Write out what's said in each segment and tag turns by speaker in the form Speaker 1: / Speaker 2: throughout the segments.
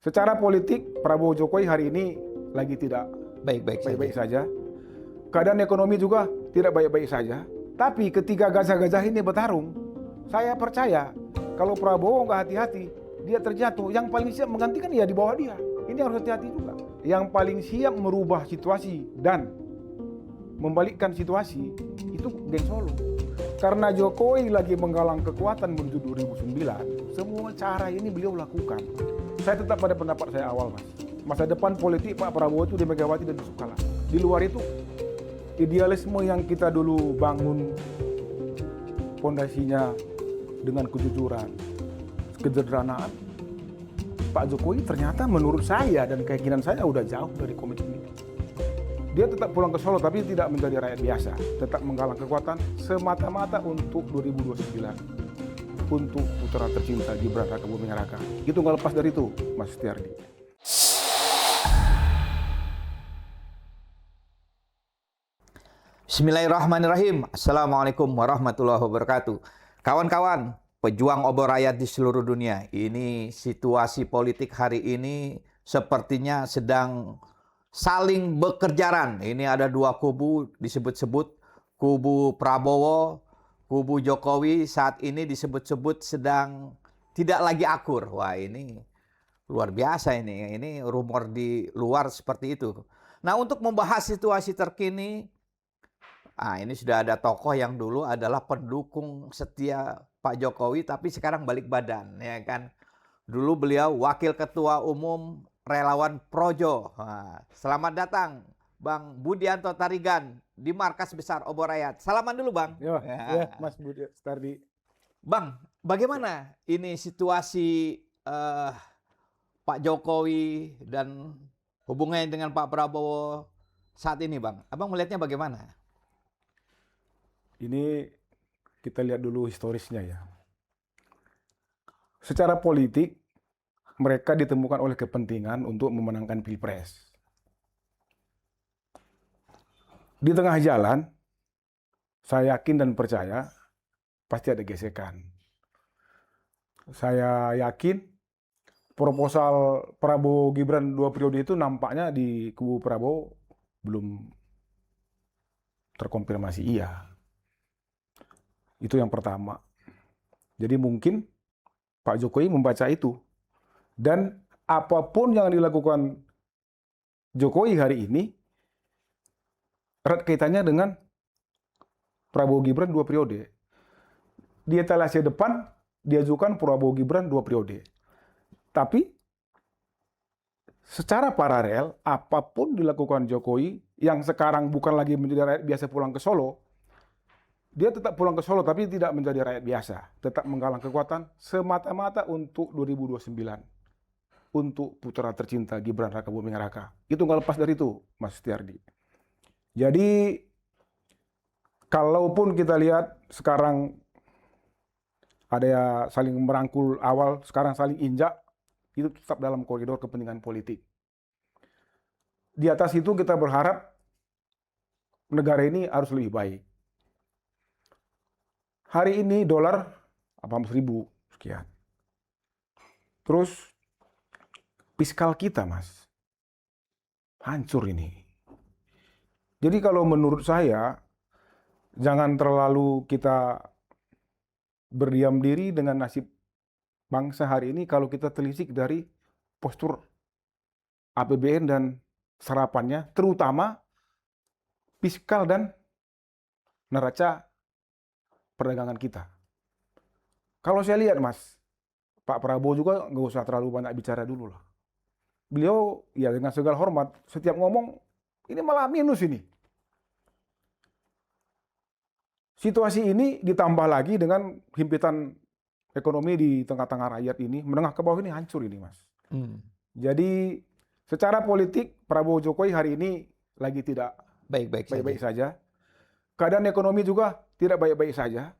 Speaker 1: Secara politik, Prabowo Jokowi hari ini lagi tidak
Speaker 2: baik-baik
Speaker 1: saja. Keadaan ekonomi juga tidak baik-baik saja. Tapi ketika gajah-gajah ini bertarung, saya percaya kalau Prabowo nggak hati-hati, dia terjatuh. Yang paling siap menggantikan ya di bawah dia. Ini harus hati-hati juga. Yang paling siap merubah situasi dan membalikkan situasi itu Geng Solo. Karena Jokowi lagi menggalang kekuatan menuju 2009, semua cara ini beliau lakukan. Saya tetap pada pendapat saya awal, Mas. Masa depan politik Pak Prabowo itu di Megawati dan Yusuf Kala. Di luar itu, idealisme yang kita dulu bangun fondasinya dengan kejujuran, kesederhanaan, Pak Jokowi ternyata menurut saya dan keyakinan saya udah jauh dari komitmen itu. Dia tetap pulang ke Solo tapi tidak menjadi rakyat biasa, tetap menggalang kekuatan semata-mata untuk 2029, untuk putra tercinta Gibran Raka Buming Raka. Itu nggak lepas dari itu, Mas Setiardi.
Speaker 2: Bismillahirrahmanirrahim. Assalamualaikum warahmatullahi wabarakatuh. Kawan-kawan, pejuang obor rakyat di seluruh dunia, ini situasi politik hari ini sepertinya sedang saling bekerjaran. Ini ada dua kubu disebut-sebut, kubu Prabowo, kubu Jokowi saat ini disebut-sebut sedang tidak lagi akur. Wah, ini luar biasa ini. Ini rumor di luar seperti itu. Nah, untuk membahas situasi terkini, ini sudah ada tokoh yang dulu adalah pendukung setia Pak Jokowi tapi sekarang balik badan, ya kan. Dulu beliau wakil ketua umum relawan Projo. Selamat datang Bang Budianto Tarigan di Markas Besar Obor Rakyat. Salaman dulu, Bang.
Speaker 1: Ya, Mas Budi Setiardi.
Speaker 2: Bang, bagaimana ini situasi Pak Jokowi dan hubungannya dengan Pak Prabowo saat ini, Bang? Abang melihatnya bagaimana?
Speaker 1: Ini kita lihat dulu historisnya ya. Secara politik, mereka ditemukan oleh kepentingan untuk memenangkan Pilpres. Di tengah jalan, saya yakin dan percaya pasti ada gesekan. Saya yakin proposal Prabowo Gibran 2 periode itu nampaknya di kubu Prabowo belum terkonfirmasi iya. Itu yang pertama. Jadi mungkin Pak Jokowi membaca itu. Dan apapun yang dilakukan Jokowi hari ini, erat kaitannya dengan Prabowo Gibran 2 periode. Di etalase depan, diajukan Prabowo Gibran 2 periode. Tapi, secara paralel, apapun dilakukan Jokowi, yang sekarang bukan lagi menjadi rakyat biasa pulang ke Solo, dia tetap pulang ke Solo tapi tidak menjadi rakyat biasa. Tetap menggalang kekuatan semata-mata untuk 2029. Untuk putra tercinta Gibran Raka Buming Raka. Itu nggak lepas dari itu, Mas Setiardi. Jadi, kalaupun kita lihat sekarang ada ya saling merangkul awal, sekarang saling injak, itu tetap dalam koridor kepentingan politik. Di atas itu kita berharap negara ini harus lebih baik. Hari ini dolar 80.000 sekian. Terus fiskal kita, Mas, hancur ini. Jadi kalau menurut saya, jangan terlalu kita berdiam diri dengan nasib bangsa hari ini kalau kita telisik dari postur APBN dan serapannya, terutama fiskal dan neraca perdagangan kita. Kalau saya lihat, Mas, Pak Prabowo juga nggak usah terlalu banyak bicara dulu lah. Beliau ya dengan segala hormat, setiap ngomong, ini malah minus ini. Situasi ini ditambah lagi dengan himpitan ekonomi di tengah-tengah rakyat ini, menengah ke bawah ini hancur ini, Mas. Jadi secara politik Prabowo Jokowi hari ini lagi tidak baik-baik saja. Keadaan ekonomi juga tidak baik-baik saja.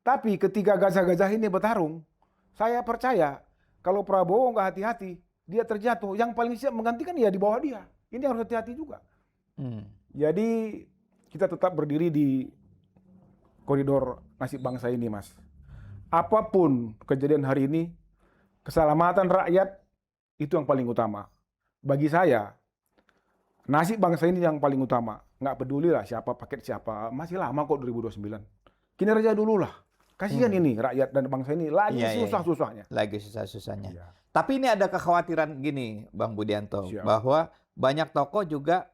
Speaker 1: Tapi ketika gajah-gajah ini bertarung, saya percaya kalau Prabowo nggak hati-hati, dia terjatuh. Yang paling siap menggantikan ya di bawah dia. Ini harus hati-hati juga. Jadi kita tetap berdiri di koridor nasib bangsa ini, Mas. Apapun kejadian hari ini, keselamatan rakyat Itu yang paling utama. Bagi saya, nasib bangsa ini yang paling utama. Nggak peduli lah siapa paket siapa. Masih lama kok 2029. Kinerja dulu lah. Kasihan ini rakyat dan bangsa ini lagi
Speaker 2: Iya, iya, iya.
Speaker 1: susah-susahnya.
Speaker 2: Lagi susah-susahnya.
Speaker 1: Iya.
Speaker 2: Tapi ini ada kekhawatiran gini, Bang Budianto,
Speaker 1: Siap.
Speaker 2: bahwa banyak tokoh juga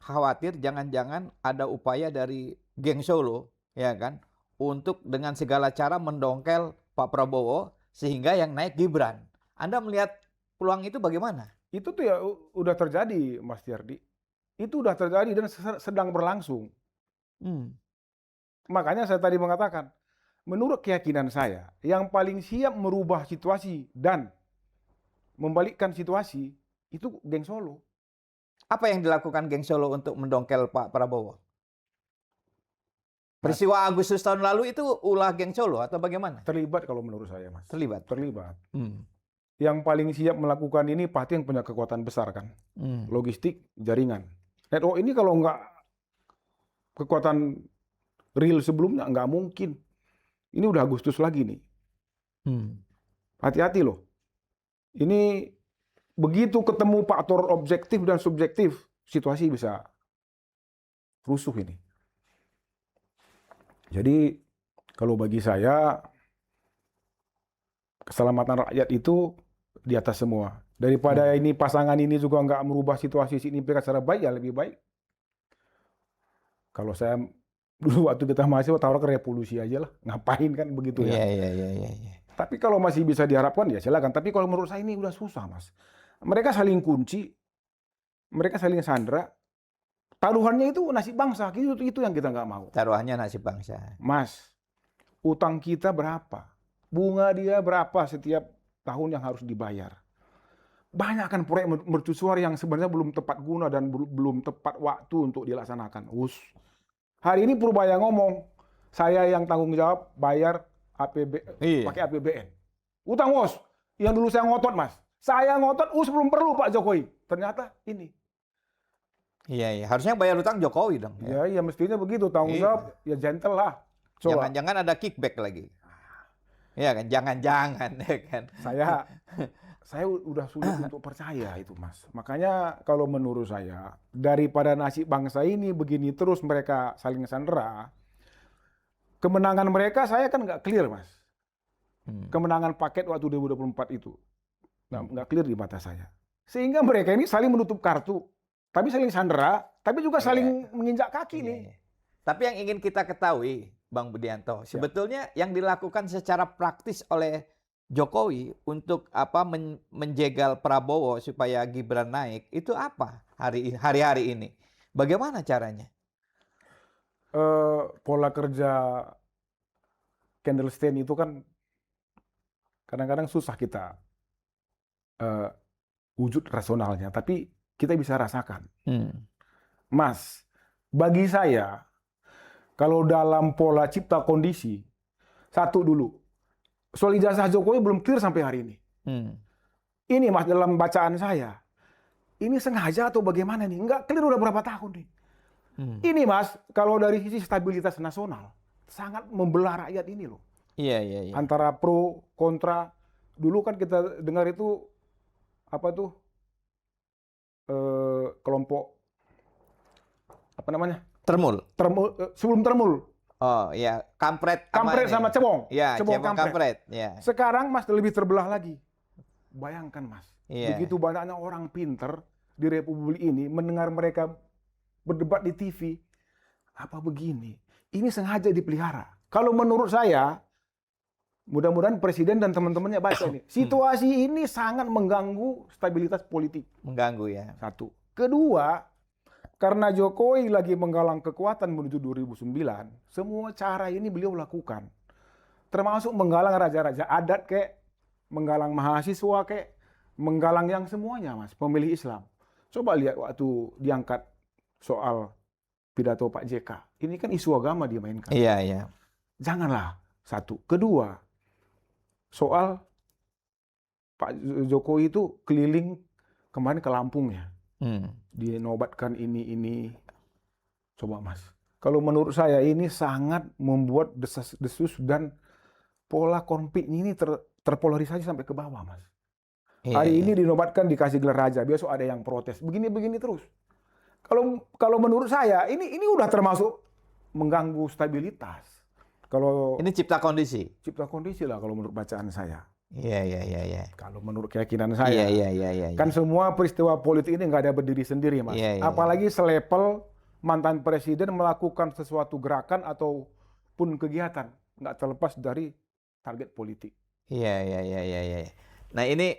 Speaker 2: khawatir jangan-jangan ada upaya dari geng Solo, ya kan, untuk dengan segala cara mendongkel Pak Prabowo sehingga yang naik Gibran. Anda melihat peluang itu bagaimana?
Speaker 1: Itu tuh ya udah terjadi, Mas Yardi. Itu udah terjadi dan sedang berlangsung.
Speaker 2: Hmm.
Speaker 1: Makanya saya tadi mengatakan, menurut keyakinan saya, yang paling siap merubah situasi dan membalikkan situasi itu geng Solo.
Speaker 2: Apa yang dilakukan geng Solo untuk mendongkel Pak Prabowo? Peristiwa Agustus tahun lalu itu ulah geng Solo atau bagaimana?
Speaker 1: Terlibat kalau menurut saya, Mas.
Speaker 2: Terlibat.
Speaker 1: Terlibat.
Speaker 2: Hmm.
Speaker 1: Yang paling siap melakukan ini pasti yang punya kekuatan besar kan.
Speaker 2: Hmm.
Speaker 1: Logistik, jaringan. Network ini kalau nggak kekuatan real sebelumnya nggak mungkin. Ini udah Agustus lagi nih.
Speaker 2: Hmm.
Speaker 1: Hati-hati loh. Ini begitu ketemu faktor objektif dan subjektif, situasi bisa rusuh ini. Jadi kalau bagi saya keselamatan rakyat itu di atas semua. Daripada ini pasangan ini juga nggak merubah situasi signifikan secara baik, ya lebih baik. Kalau saya dulu waktu kita mahasiswa tawarkan revolusi aja lah, ngapain kan begitu ya.
Speaker 2: Iya.
Speaker 1: Tapi kalau masih bisa diharapkan ya silakan. Tapi kalau menurut saya ini udah susah, Mas. Mereka saling kunci, mereka saling sandra. Taruhannya itu nasib bangsa, itu yang kita nggak mau.
Speaker 2: Taruhannya nasib bangsa.
Speaker 1: Mas, utang kita berapa? Bunga dia berapa setiap tahun yang harus dibayar? Banyak kan proyek mercusuar yang sebenarnya belum tepat guna dan belum tepat waktu untuk dilaksanakan. Hari ini Purbaya ngomong, saya yang tanggung jawab bayar pakai APBN. Utang wos, yang dulu saya ngotot, Mas. Saya ngotot, belum perlu Pak Jokowi. Ternyata ini.
Speaker 2: Iya. Harusnya bayar utang Jokowi dong.
Speaker 1: Ya mestinya begitu. Tanggung jawab, ya gentle lah.
Speaker 2: Jangan-jangan ada kickback lagi. Iya kan, jangan-jangan ya kan.
Speaker 1: Saya udah sulit untuk percaya itu, Mas. Makanya kalau menurut saya, daripada nasib bangsa ini begini terus mereka saling sandera, kemenangan mereka saya kan nggak clear, Mas. Kemenangan paket waktu 2024 itu nggak clear di mata saya. Sehingga mereka ini saling menutup kartu, tapi saling sandera, tapi juga saling menginjak kaki nih.
Speaker 2: Tapi yang ingin kita ketahui, Bang Budianto, sebetulnya yang dilakukan secara praktis oleh Jokowi untuk menjegal Prabowo supaya Gibran naik itu apa hari-hari ini? Bagaimana caranya?
Speaker 1: Pola kerja candlestick itu kan kadang-kadang susah kita wujud rasionalnya, tapi kita bisa rasakan. Mas, bagi saya kalau dalam pola cipta kondisi, satu dulu, soal ijazah Jokowi belum clear sampai hari ini. Ini Mas, dalam bacaan saya, ini sengaja atau bagaimana nih? Nggak clear udah berapa tahun nih. Ini Mas, kalau dari sisi stabilitas nasional, sangat membelah rakyat ini loh.
Speaker 2: Iya.
Speaker 1: Antara pro, kontra. Dulu kan kita dengar itu, apa tuh, kelompok, apa namanya?
Speaker 2: Termul.
Speaker 1: Sebelum termul.
Speaker 2: Oh ya, kampret
Speaker 1: sama cebong.
Speaker 2: Ya, cebong kampret. Ya.
Speaker 1: Sekarang Mas lebih terbelah lagi. Bayangkan Mas,
Speaker 2: Iya.
Speaker 1: begitu banyaknya orang pinter di Republik ini mendengar mereka berdebat di TV. Apa begini? Ini sengaja dipelihara. Kalau menurut saya, mudah-mudahan Presiden dan teman-temannya baca ini. Situasi ini sangat mengganggu stabilitas politik.
Speaker 2: Mengganggu ya.
Speaker 1: Satu. Kedua, karena Jokowi lagi menggalang kekuatan menuju 2009, semua cara ini beliau lakukan. Termasuk menggalang raja-raja adat kayak, menggalang mahasiswa kayak, menggalang yang semuanya Mas, pemilih Islam. Coba lihat waktu diangkat soal pidato Pak JK. Ini kan isu agama dia mainkan.
Speaker 2: Iya.
Speaker 1: Janganlah. Satu. Kedua, soal Pak Jokowi itu keliling kemarin ke Lampung ya. Dinobatkan ini. Coba Mas. Kalau menurut saya ini sangat membuat desas-desus dan pola konflik ini terpolarisasi sampai ke bawah Mas.
Speaker 2: Iya,
Speaker 1: Hari
Speaker 2: iya.
Speaker 1: ini dinobatkan dikasih gelar raja, besok ada yang protes. Begini-begini terus. Kalau menurut saya ini udah termasuk mengganggu stabilitas. Kalau
Speaker 2: Ini cipta kondisi.
Speaker 1: cipta kondisi lah kalau menurut bacaan saya.
Speaker 2: Iya, iya, iya, iya.
Speaker 1: Kalau menurut keyakinan
Speaker 2: Iya,
Speaker 1: saya.
Speaker 2: iya, iya, iya,
Speaker 1: Kan
Speaker 2: iya.
Speaker 1: semua peristiwa politik ini nggak ada berdiri sendiri, Mas.
Speaker 2: Iya, iya, iya.
Speaker 1: Apalagi selepel mantan presiden melakukan sesuatu gerakan ataupun kegiatan. Nggak terlepas dari target politik.
Speaker 2: Iya, iya, iya, iya, iya. Nah, ini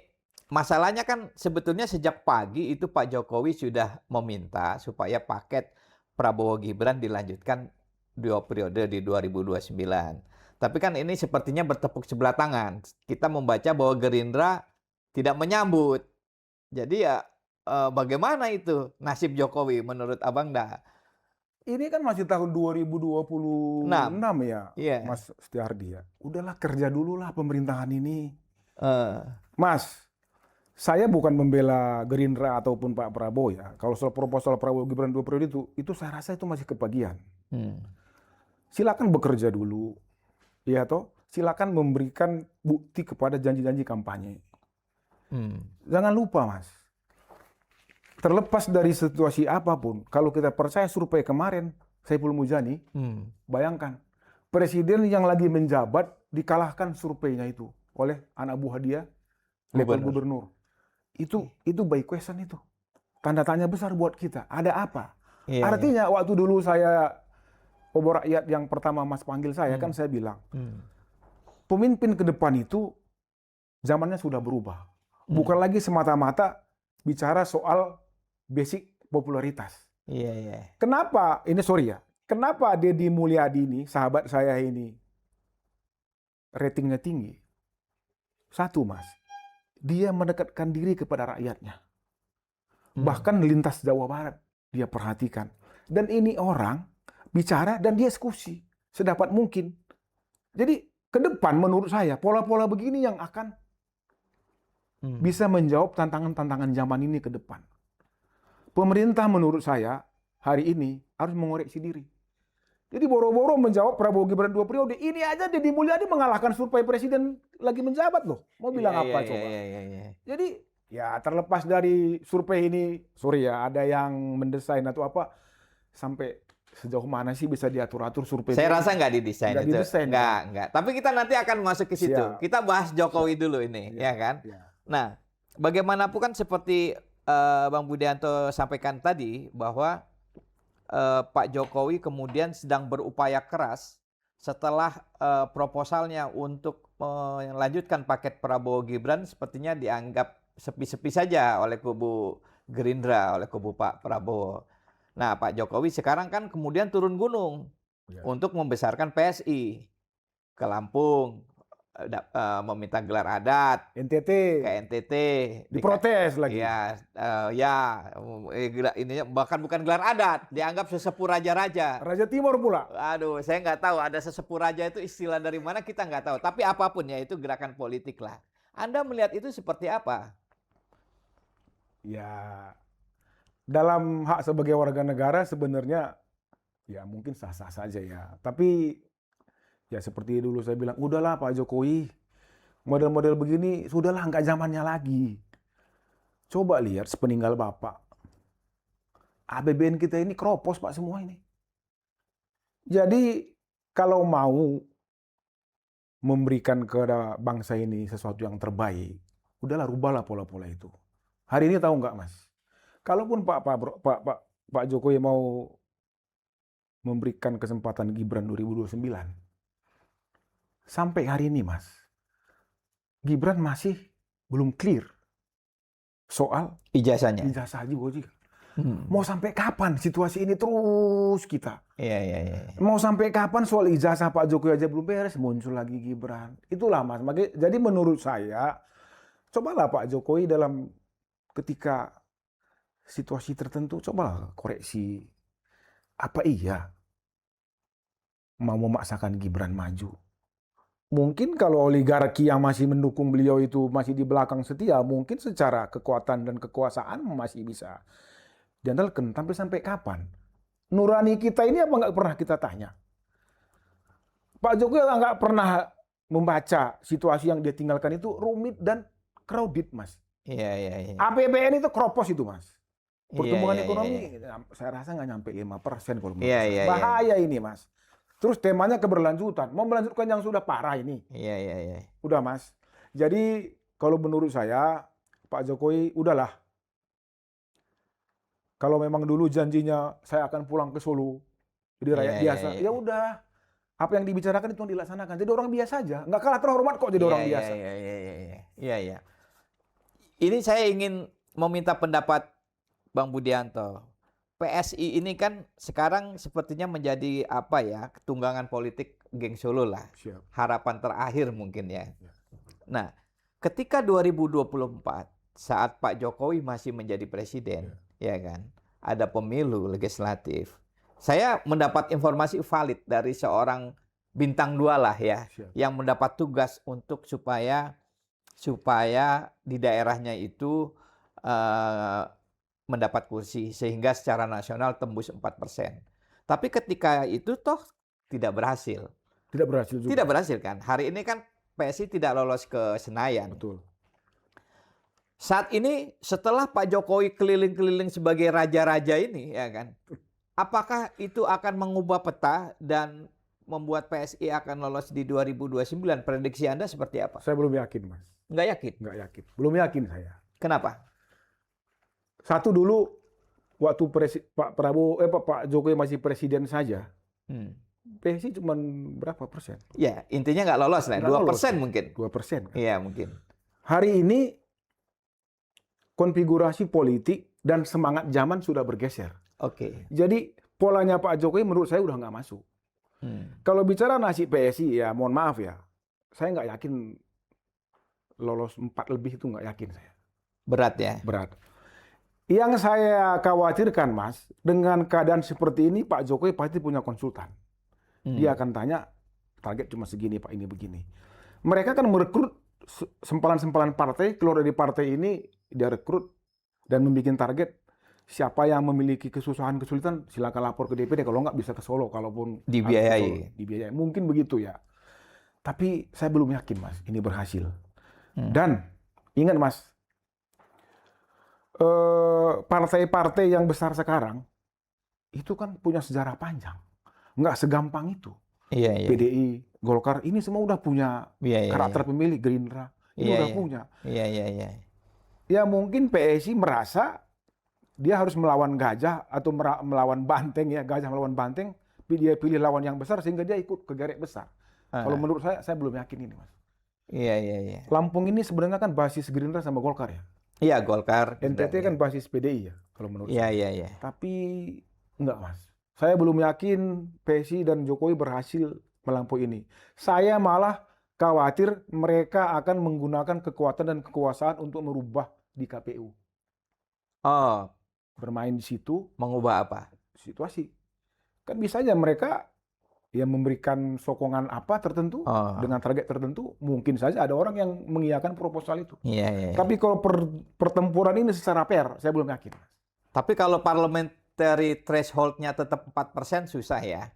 Speaker 2: masalahnya kan sebetulnya sejak pagi itu Pak Jokowi sudah meminta supaya paket Prabowo Gibran dilanjutkan 2 periode di 2029. Tapi kan ini sepertinya bertepuk sebelah tangan. Kita membaca bahwa Gerindra tidak menyambut. Jadi ya bagaimana itu nasib Jokowi menurut Abang dah?
Speaker 1: Ini kan masih tahun 2026 ya,
Speaker 2: Iya.
Speaker 1: Mas Setiardi ya. Udahlah kerja dulu lah pemerintahan ini.
Speaker 2: Eh,
Speaker 1: Mas, saya bukan membela Gerindra ataupun Pak Prabowo ya. Kalau soal proposal Prabowo Gibran 2 periode itu saya rasa itu masih kebagian.
Speaker 2: hmm,
Speaker 1: Silakan bekerja dulu, ya toh. Silakan memberikan bukti kepada janji-janji kampanye.
Speaker 2: hmm.
Speaker 1: Jangan lupa, Mas. Terlepas dari situasi apapun, kalau kita percaya survei kemarin, Saiful Mujani, bayangkan presiden yang lagi menjabat dikalahkan surveinya itu oleh anak buah dia, level gubernur. Itu by question itu. Tanda tanya besar buat kita. Ada apa?
Speaker 2: Iya,
Speaker 1: Artinya waktu dulu saya obor rakyat yang pertama Mas panggil saya kan saya bilang, pemimpin ke depan itu zamannya sudah berubah. Bukan lagi semata-mata bicara soal basic popularitas.
Speaker 2: Iya, iya.
Speaker 1: Kenapa? Ini sorry ya. Kenapa Deddy Mulyadi ini, sahabat saya ini, ratingnya tinggi? Satu, Mas. Dia mendekatkan diri kepada rakyatnya. Bahkan lintas Jawa Barat dia perhatikan. Dan ini orang bicara dan dia eksekusi sedapat mungkin. Jadi ke depan menurut saya pola-pola begini yang akan bisa menjawab tantangan-tantangan zaman ini ke depan. Pemerintah menurut saya hari ini harus mengoreksi diri. Jadi boro-boro menjawab Prabowo Gibran 2 periode. Ini aja Deddy Mulyadi mengalahkan survei presiden lagi menjabat loh. Mau bilang apa coba?
Speaker 2: Iya.
Speaker 1: Jadi ya terlepas dari survei ini, sorry ya, ada yang mendesain atau apa, sampai sejauh mana sih bisa diatur-atur survei?
Speaker 2: Saya rasa nggak didesain
Speaker 1: Nggak
Speaker 2: itu.
Speaker 1: didesain,
Speaker 2: Nggak. Tapi kita nanti akan masuk ke situ.
Speaker 1: Siap.
Speaker 2: Kita bahas Jokowi dulu ini, ya kan?
Speaker 1: Ya.
Speaker 2: Nah, bagaimanapun kan seperti Bang Budianto sampaikan tadi bahwa Pak Jokowi kemudian sedang berupaya keras setelah proposalnya untuk melanjutkan paket Prabowo Gibran sepertinya dianggap sepi-sepi saja oleh kubu Gerindra, oleh kubu Pak Prabowo. Nah, Pak Jokowi sekarang kan kemudian turun gunung untuk membesarkan PSI ke Lampung, meminta gelar adat
Speaker 1: NTT
Speaker 2: ke NTT,
Speaker 1: diprotes lagi.
Speaker 2: Ini bahkan bukan gelar adat, dianggap sesepuh raja-raja.
Speaker 1: Raja Timur pula.
Speaker 2: Aduh, saya nggak tahu ada sesepuh raja itu istilah dari mana kita nggak tahu. Tapi apapun ya itu gerakan politik lah. Anda melihat itu seperti apa?
Speaker 1: Ya, dalam hak sebagai warga negara sebenarnya ya mungkin sah-sah saja ya. Tapi ya seperti dulu saya bilang, udahlah Pak Jokowi, model-model begini sudahlah nggak zamannya lagi. Coba lihat sepeninggal Bapak. APBN kita ini keropos Pak semua ini. Jadi kalau mau memberikan kepada bangsa ini sesuatu yang terbaik, udahlah rubahlah pola-pola itu. Hari ini tahu nggak Mas? Kalaupun Pak Jokowi mau memberikan kesempatan Gibran 2029, sampai hari ini Mas, Gibran masih belum clear soal
Speaker 2: Ijazahnya.
Speaker 1: ijazah Haji Boji. Mau sampai kapan situasi ini terus kita?
Speaker 2: Iya.
Speaker 1: Mau sampai kapan soal ijazah Pak Jokowi aja belum beres, muncul lagi Gibran. Itulah Mas. Jadi menurut saya, cobalah Pak Jokowi dalam ketika situasi tertentu, cobalah koreksi. Apa iya mau memaksakan Gibran maju? Mungkin kalau oligarki yang masih mendukung beliau itu masih di belakang setia, mungkin secara kekuatan dan kekuasaan masih bisa diandalkan. Tapi sampai kapan? Nurani kita ini apa nggak pernah kita tanya? Pak Jokowi nggak pernah membaca situasi yang dia tinggalkan itu rumit dan crowded, Mas.
Speaker 2: Iya, iya, iya.
Speaker 1: APBN itu kropos itu, Mas.
Speaker 2: Iya,
Speaker 1: Pertumbuhan
Speaker 2: iya, iya,
Speaker 1: ekonomi,
Speaker 2: iya.
Speaker 1: saya rasa nggak nyampe 5% kalau menurut
Speaker 2: Iya,
Speaker 1: saya.
Speaker 2: iya, iya.
Speaker 1: Bahaya ini, Mas. Terus temanya keberlanjutan. Mau melanjutkan yang sudah parah ini.
Speaker 2: Iya, iya, iya.
Speaker 1: Udah, Mas. Jadi, kalau menurut saya, Pak Jokowi, udahlah. Kalau memang dulu janjinya saya akan pulang ke Solo, jadi
Speaker 2: Iya,
Speaker 1: rakyat
Speaker 2: iya,
Speaker 1: biasa,
Speaker 2: iya.
Speaker 1: ya udah. Apa yang dibicarakan itu yang dilaksanakan. Jadi orang biasa aja. Nggak kalah terhormat kok jadi
Speaker 2: Iya,
Speaker 1: orang
Speaker 2: iya,
Speaker 1: biasa.
Speaker 2: iya, iya, iya, iya. Iya, iya. Ini saya ingin meminta pendapat Bang Budianto. PSI ini kan sekarang sepertinya menjadi apa ya, ketunggangan politik geng Solo lah.
Speaker 1: Siap.
Speaker 2: Harapan terakhir mungkin ya.
Speaker 1: Ya.
Speaker 2: Nah, ketika 2024 saat Pak Jokowi masih menjadi presiden, ya kan, ada pemilu legislatif. Saya mendapat informasi valid dari seorang bintang 2 lah ya,
Speaker 1: Siap.
Speaker 2: yang mendapat tugas untuk supaya di daerahnya itu mendapat kursi sehingga secara nasional tembus 4%. Tapi ketika itu toh tidak berhasil.
Speaker 1: Tidak berhasil juga.
Speaker 2: Tidak berhasil kan? Hari ini kan PSI tidak lolos ke Senayan.
Speaker 1: Betul.
Speaker 2: Saat ini setelah Pak Jokowi keliling-keliling sebagai raja-raja ini, ya kan? Apakah itu akan mengubah peta dan membuat PSI akan lolos di 2029? Prediksi Anda seperti apa?
Speaker 1: Saya belum yakin, Mas.
Speaker 2: Nggak yakin?
Speaker 1: Nggak yakin. Belum yakin saya.
Speaker 2: Kenapa?
Speaker 1: Satu dulu, waktu Pak Jokowi masih presiden saja, PSI cuma berapa persen?
Speaker 2: Ya, intinya nggak lolos lah.
Speaker 1: Nggak
Speaker 2: 2%
Speaker 1: lolos.
Speaker 2: mungkin.
Speaker 1: 2%. Kan?
Speaker 2: Iya, mungkin.
Speaker 1: Hari ini, konfigurasi politik dan semangat zaman sudah bergeser.
Speaker 2: Oke.
Speaker 1: Jadi, polanya Pak Jokowi menurut saya udah nggak masuk. Kalau bicara nasib PSI, ya mohon maaf ya, saya nggak yakin lolos 4 lebih itu nggak yakin saya.
Speaker 2: Berat ya?
Speaker 1: Berat. Yang saya khawatirkan, Mas, dengan keadaan seperti ini, Pak Jokowi pasti punya konsultan. Dia akan tanya, target cuma segini, Pak, ini begini. Mereka kan merekrut sempalan-sempalan partai, keluar dari partai ini, dia rekrut dan membuat target. Siapa yang memiliki kesusahan, kesulitan, silakan lapor ke DPD. Kalau nggak bisa ke Solo, kalaupun
Speaker 2: dibiayai.
Speaker 1: Dibiayai. Mungkin begitu ya. Tapi saya belum yakin, Mas, ini berhasil. Dan ingat, Mas, partai-partai yang besar sekarang itu kan punya sejarah panjang. Nggak segampang itu.
Speaker 2: Iya, iya.
Speaker 1: PDI, Golkar, ini semua udah punya karakter pemilih. Gerindra, ini udah punya.
Speaker 2: Iya, iya, iya.
Speaker 1: Ya mungkin PSI merasa dia harus melawan gajah atau melawan banteng ya, gajah melawan banteng, dia pilih lawan yang besar sehingga dia ikut ke gerek besar. Kalau menurut saya belum yakin ini, Mas.
Speaker 2: Iya, iya, iya.
Speaker 1: Lampung ini sebenarnya kan basis Gerindra sama Golkar ya.
Speaker 2: Iya, Golkar.
Speaker 1: NTT kan basis PDI ya, kalau menurut saya.
Speaker 2: Iya, iya, iya.
Speaker 1: Tapi enggak, Mas. Saya belum yakin PSI dan Jokowi berhasil melampaui ini. Saya malah khawatir mereka akan menggunakan kekuatan dan kekuasaan untuk merubah di KPU.
Speaker 2: Oh,
Speaker 1: bermain di situ,
Speaker 2: mengubah apa?
Speaker 1: Situasi. Kan bisa aja mereka ya memberikan sokongan apa tertentu dengan target tertentu, mungkin saja ada orang yang mengiyakan proposal itu.
Speaker 2: Iya, iya.
Speaker 1: Tapi kalau pertempuran ini secara fair, saya belum yakin.
Speaker 2: Tapi kalau parliamentary threshold-nya tetap 4% susah ya.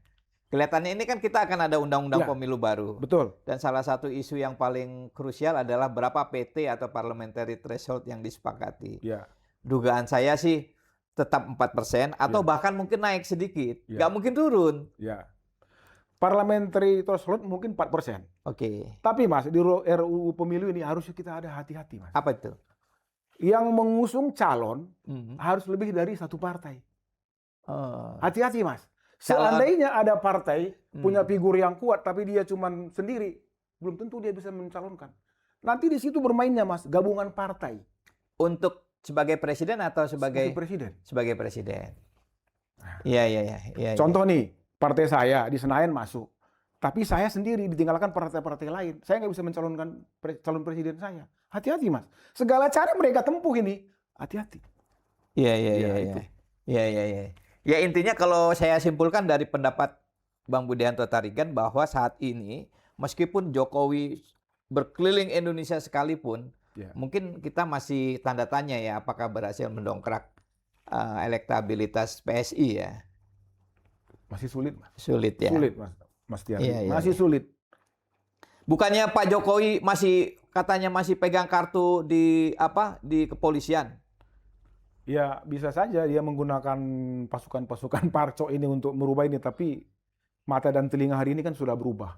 Speaker 2: Kelihatannya ini kan kita akan ada undang-undang pemilu baru.
Speaker 1: Betul.
Speaker 2: Dan salah satu isu yang paling krusial adalah berapa PT atau parliamentary threshold yang disepakati.
Speaker 1: Ya.
Speaker 2: Dugaan saya sih tetap 4% atau bahkan mungkin naik sedikit. Nggak mungkin turun.
Speaker 1: Ya. Parliamentary threshold mungkin 4%.
Speaker 2: Oke.
Speaker 1: Tapi, Mas, di RUU pemilu ini harus kita ada hati-hati, Mas.
Speaker 2: Apa itu?
Speaker 1: Yang mengusung calon harus lebih dari satu partai. Hati-hati, Mas. Seandainya ada partai punya figur yang kuat tapi dia cuma sendiri, belum tentu dia bisa mencalonkan. Nanti di situ bermainnya, Mas, gabungan partai.
Speaker 2: Untuk sebagai presiden atau sebagai
Speaker 1: presiden?
Speaker 2: Sebagai presiden. Iya, iya, iya.
Speaker 1: Contoh nih, partai saya di Senayan masuk. Tapi saya sendiri ditinggalkan partai-partai lain. Saya nggak bisa mencalonkan calon presiden saya. Hati-hati, Mas. Segala cara mereka tempuh ini, hati-hati.
Speaker 2: Iya, iya, iya. Iya, iya, iya. Ya intinya kalau saya simpulkan dari pendapat Bang Budianto Tarigan bahwa saat ini meskipun Jokowi berkeliling Indonesia sekalipun, mungkin kita masih tanda tanya ya apakah berhasil mendongkrak elektabilitas PSI ya.
Speaker 1: Masih sulit, Mas.
Speaker 2: Sulit ya.
Speaker 1: Sulit, Mas. Mas Tiar.
Speaker 2: Iya, iya,
Speaker 1: masih sulit.
Speaker 2: Bukannya Pak Jokowi katanya masih pegang kartu di di kepolisian?
Speaker 1: Ya, bisa saja dia menggunakan pasukan-pasukan Parco ini untuk merubah ini, tapi mata dan telinga hari ini kan sudah berubah.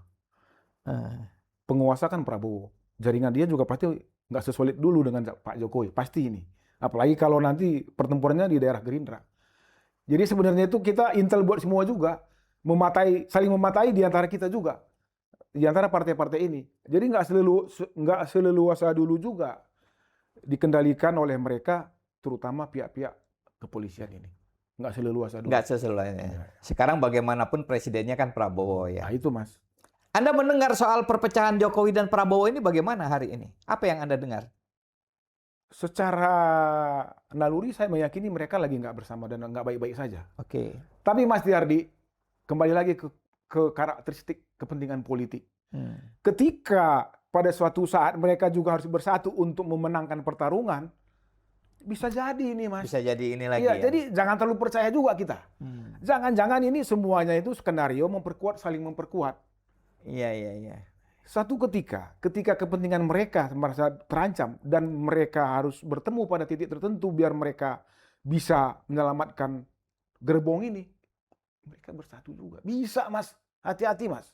Speaker 2: Eh,
Speaker 1: Penguasa kan Prabowo. Jaringan dia juga pasti nggak sesolid dulu dengan Pak Jokowi, pasti ini. Apalagi kalau nanti pertempurannya di daerah Gerindra. Jadi sebenarnya itu kita intel buat semua juga, saling mematai di antara kita juga, di antara partai-partai ini. Jadi nggak seleluasa dulu juga dikendalikan oleh mereka, terutama pihak-pihak kepolisian ini. Nggak seleluasa dulu.
Speaker 2: nggak sesuai.
Speaker 1: Ya.
Speaker 2: Sekarang bagaimanapun presidennya kan Prabowo
Speaker 1: Nah
Speaker 2: ya.
Speaker 1: itu Mas.
Speaker 2: Anda mendengar soal perpecahan Jokowi dan Prabowo ini bagaimana hari ini? Apa yang Anda dengar?
Speaker 1: Secara naluri saya meyakini mereka lagi nggak bersama dan nggak baik-baik saja.
Speaker 2: Oke.
Speaker 1: Tapi Mas Diardi, kembali lagi ke karakteristik kepentingan politik.
Speaker 2: Hmm.
Speaker 1: Ketika pada suatu saat mereka juga harus bersatu untuk memenangkan pertarungan, bisa jadi ini Mas.
Speaker 2: Bisa jadi ini lagi
Speaker 1: Iya,
Speaker 2: ya.
Speaker 1: jadi jangan terlalu percaya juga kita. Jangan-jangan ini semuanya itu skenario saling memperkuat.
Speaker 2: Iya, iya, iya.
Speaker 1: Satu ketika kepentingan mereka merasa terancam dan mereka harus bertemu pada titik tertentu biar mereka bisa menyelamatkan gerbong ini, mereka bersatu juga. Bisa Mas, hati-hati Mas.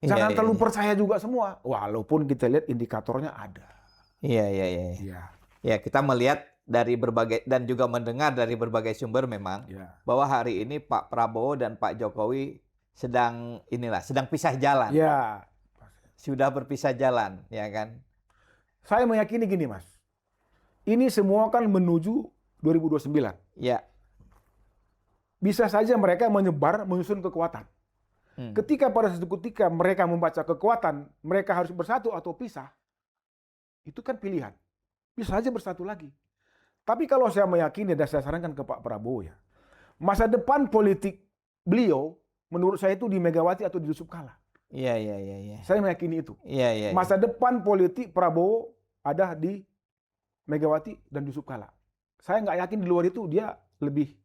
Speaker 1: Jangan terlalu percaya juga semua, walaupun kita lihat indikatornya ada.
Speaker 2: Iya, iya, iya.
Speaker 1: Iya.
Speaker 2: Ya, kita melihat dari berbagai dan juga mendengar dari berbagai sumber memang bahwa hari ini Pak Prabowo dan Pak Jokowi sedang pisah jalan.
Speaker 1: Ya.
Speaker 2: Sudah berpisah jalan, ya kan?
Speaker 1: Saya meyakini gini, Mas. Ini semua kan menuju 2029.
Speaker 2: Ya.
Speaker 1: Bisa saja mereka menyusun kekuatan. Ketika pada suatu ketika mereka membaca kekuatan, mereka harus bersatu atau pisah. Itu kan pilihan. Bisa saja bersatu lagi. Tapi kalau saya meyakini dan saya sarankan ke Pak Prabowo ya, masa depan politik beliau menurut saya itu di Megawati atau di Yusuf Kala.
Speaker 2: Iya, iya, iya, iya.
Speaker 1: Saya meyakini itu.
Speaker 2: Iya, iya.
Speaker 1: Masa depan politik Prabowo ada di Megawati dan Yusuf Kala. Saya nggak yakin di luar itu dia lebih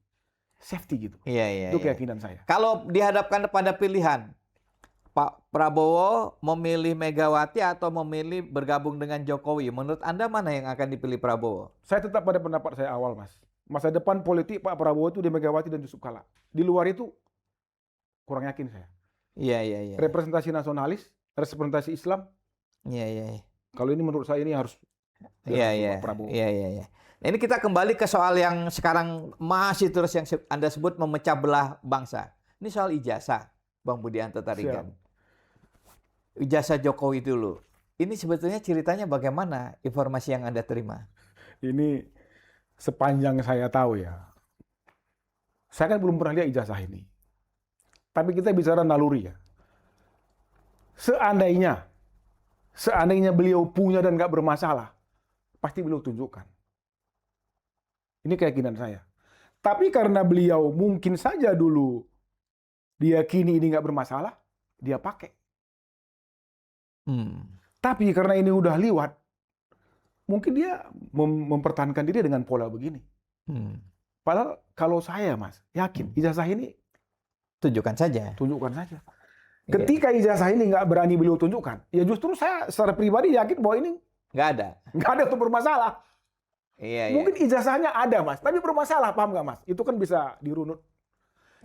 Speaker 1: safety gitu.
Speaker 2: Iya, iya.
Speaker 1: Itu keyakinan saya.
Speaker 2: Kalau dihadapkan pada pilihan, Pak Prabowo memilih Megawati atau memilih bergabung dengan Jokowi, menurut Anda mana yang akan dipilih Prabowo?
Speaker 1: Saya tetap pada pendapat saya awal, Mas. Masa depan politik Pak Prabowo itu di Megawati dan Yusuf Kala. Di luar itu kurang yakin saya.
Speaker 2: Iya, iya, iya.
Speaker 1: Representasi nasionalis, representasi Islam.
Speaker 2: Iya, iya.
Speaker 1: Kalau ini menurut saya ini harus
Speaker 2: Iya, iya.
Speaker 1: Pak Prabowo.
Speaker 2: Iya, iya, iya. Nah, ini kita kembali ke soal yang sekarang masih terus yang Anda sebut memecah belah bangsa. Ini soal ijazah, Bang Budianto Tarigan. Ijazah Jokowi dulu. Ini sebetulnya ceritanya bagaimana informasi yang Anda terima?
Speaker 1: Ini sepanjang saya tahu ya. Saya kan belum pernah lihat ijazah ini. Tapi kita bicara naluri ya. Seandainya beliau punya dan nggak bermasalah, pasti beliau tunjukkan. Ini keyakinan saya. Tapi karena beliau mungkin saja dulu diyakini ini nggak bermasalah, dia pakai. Tapi karena ini udah liwat, mungkin dia mempertahankan diri dengan pola begini. Padahal kalau saya, Mas, yakin ijazah ini
Speaker 2: tunjukkan saja.
Speaker 1: Tunjukkan saja. Ketika ijazah ini nggak berani beliau tunjukkan, ya justru saya secara pribadi yakin bahwa ini
Speaker 2: nggak ada
Speaker 1: untuk bermasalah.
Speaker 2: Iya,
Speaker 1: mungkin ijazahnya ada, Mas, tapi bermasalah, paham nggak, Mas? Itu kan bisa dirunut.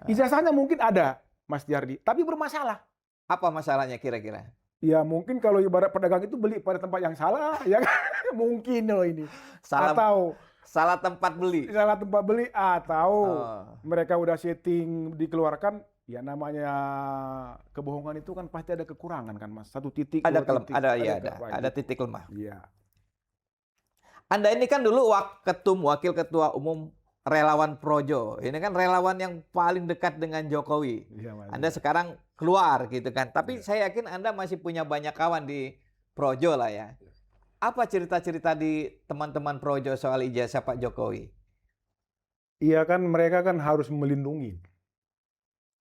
Speaker 1: Ijazahnya mungkin ada, Mas Jardi, tapi bermasalah.
Speaker 2: Apa masalahnya kira-kira?
Speaker 1: Ya mungkin kalau ibarat pedagang itu beli pada tempat yang salah, ya kan? Mungkin loh ini. Atau
Speaker 2: salah tempat beli.
Speaker 1: Salah tempat beli atau mereka udah setting dikeluarkan, ya namanya kebohongan itu kan pasti ada kekurangan kan, Mas. Satu titik,
Speaker 2: ada
Speaker 1: titik
Speaker 2: lemah.
Speaker 1: Iya.
Speaker 2: Anda ini kan dulu wakil ketua umum relawan Projo. Ini kan relawan yang paling dekat dengan Jokowi.
Speaker 1: Iya, Mas.
Speaker 2: Anda sekarang keluar gitu kan. Tapi saya yakin Anda masih punya banyak kawan di Projo lah ya. Apa cerita-cerita di teman-teman Projo soal ijazah Pak Jokowi?
Speaker 1: Iya kan, mereka kan harus melindungi.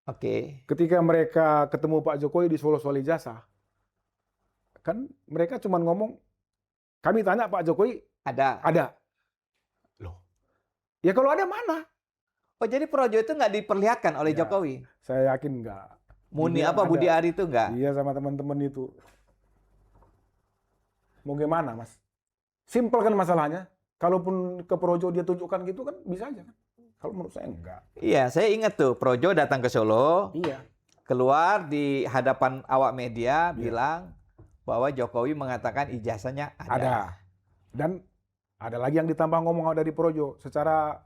Speaker 2: Oke.
Speaker 1: Ketika mereka ketemu Pak Jokowi di Solo soal ijazah, kan mereka cuma ngomong, kami tanya Pak Jokowi, ada. Loh, ya kalau ada mana?
Speaker 2: Oh jadi Projo itu nggak diperlihatkan oleh Jokowi?
Speaker 1: Saya yakin nggak.
Speaker 2: Budi Ari itu nggak?
Speaker 1: Iya, sama teman-teman itu. Mau gimana, Mas? Simpel kan masalahnya. Kalaupun ke Projo dia tunjukkan gitu kan bisa aja kan. Kalau menurut saya enggak.
Speaker 2: Iya, saya ingat tuh Projo datang ke Solo,
Speaker 1: Iya.
Speaker 2: keluar di hadapan awak media
Speaker 1: Iya.
Speaker 2: bilang bahwa Jokowi mengatakan ijazahnya ada.
Speaker 1: Ada. Dan ada lagi yang ditambah ngomong dari Projo. Secara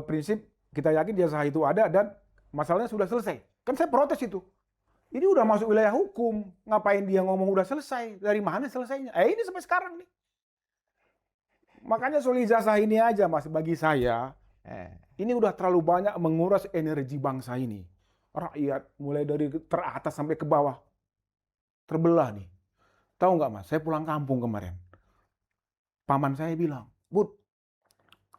Speaker 1: prinsip kita yakin ijazah itu ada dan masalahnya sudah selesai. Kan saya protes itu. Ini udah masuk wilayah hukum. Ngapain dia ngomong udah selesai? Dari mana selesainya? Ini sampai sekarang nih. Makanya soal ijazah ini aja, Mas, bagi saya, ini udah terlalu banyak menguras energi bangsa ini. Rakyat mulai dari teratas sampai ke bawah terbelah nih. Tahu nggak, Mas? Saya pulang kampung kemarin. Paman saya bilang, Bud,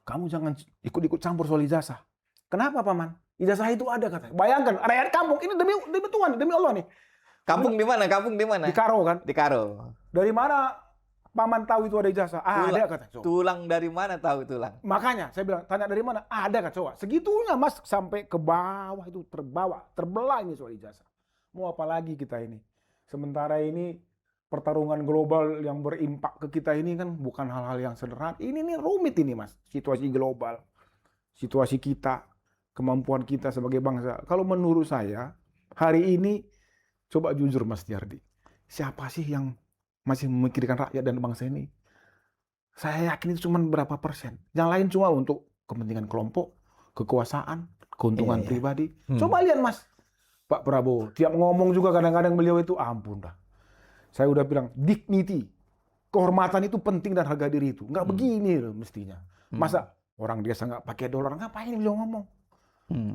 Speaker 1: kamu jangan ikut-ikut campur soal ijazah. Kenapa, Paman? Ijazah itu ada, katanya. Bayangkan, rakyat kampung ini demi Tuhan, demi Allah nih.
Speaker 2: Kampung di mana? Kampung di mana?
Speaker 1: Di Karo kan?
Speaker 2: Di Karo.
Speaker 1: Dari mana Paman tahu itu ada ijazah? Ada, kata.
Speaker 2: Tulang dari mana tahu tulang?
Speaker 1: Makanya saya bilang, tanya dari mana? Ada, kata. Coba. Segitunya, Mas, sampai ke bawah itu terbelah ini soal ijazah. Mau apa lagi kita ini? Sementara ini pertarungan global yang berimpak ke kita ini kan bukan hal-hal yang sederhana. Ini nih rumit ini, Mas. Situasi global, situasi kita, kemampuan kita sebagai bangsa. Kalau menurut saya, hari ini, coba jujur, Mas Tiardi, siapa sih yang masih memikirkan rakyat dan bangsa ini? Saya yakin itu cuma berapa persen. Yang lain cuma untuk kepentingan kelompok, kekuasaan, keuntungan pribadi. Coba lihat, Mas. Pak Prabowo, tiap ngomong juga kadang-kadang beliau itu, ampun dah. Saya udah bilang, dignity, kehormatan itu penting dan harga diri itu. Nggak begini loh mestinya. Masa orang biasa nggak pakai dolar, ngapain beliau ngomong?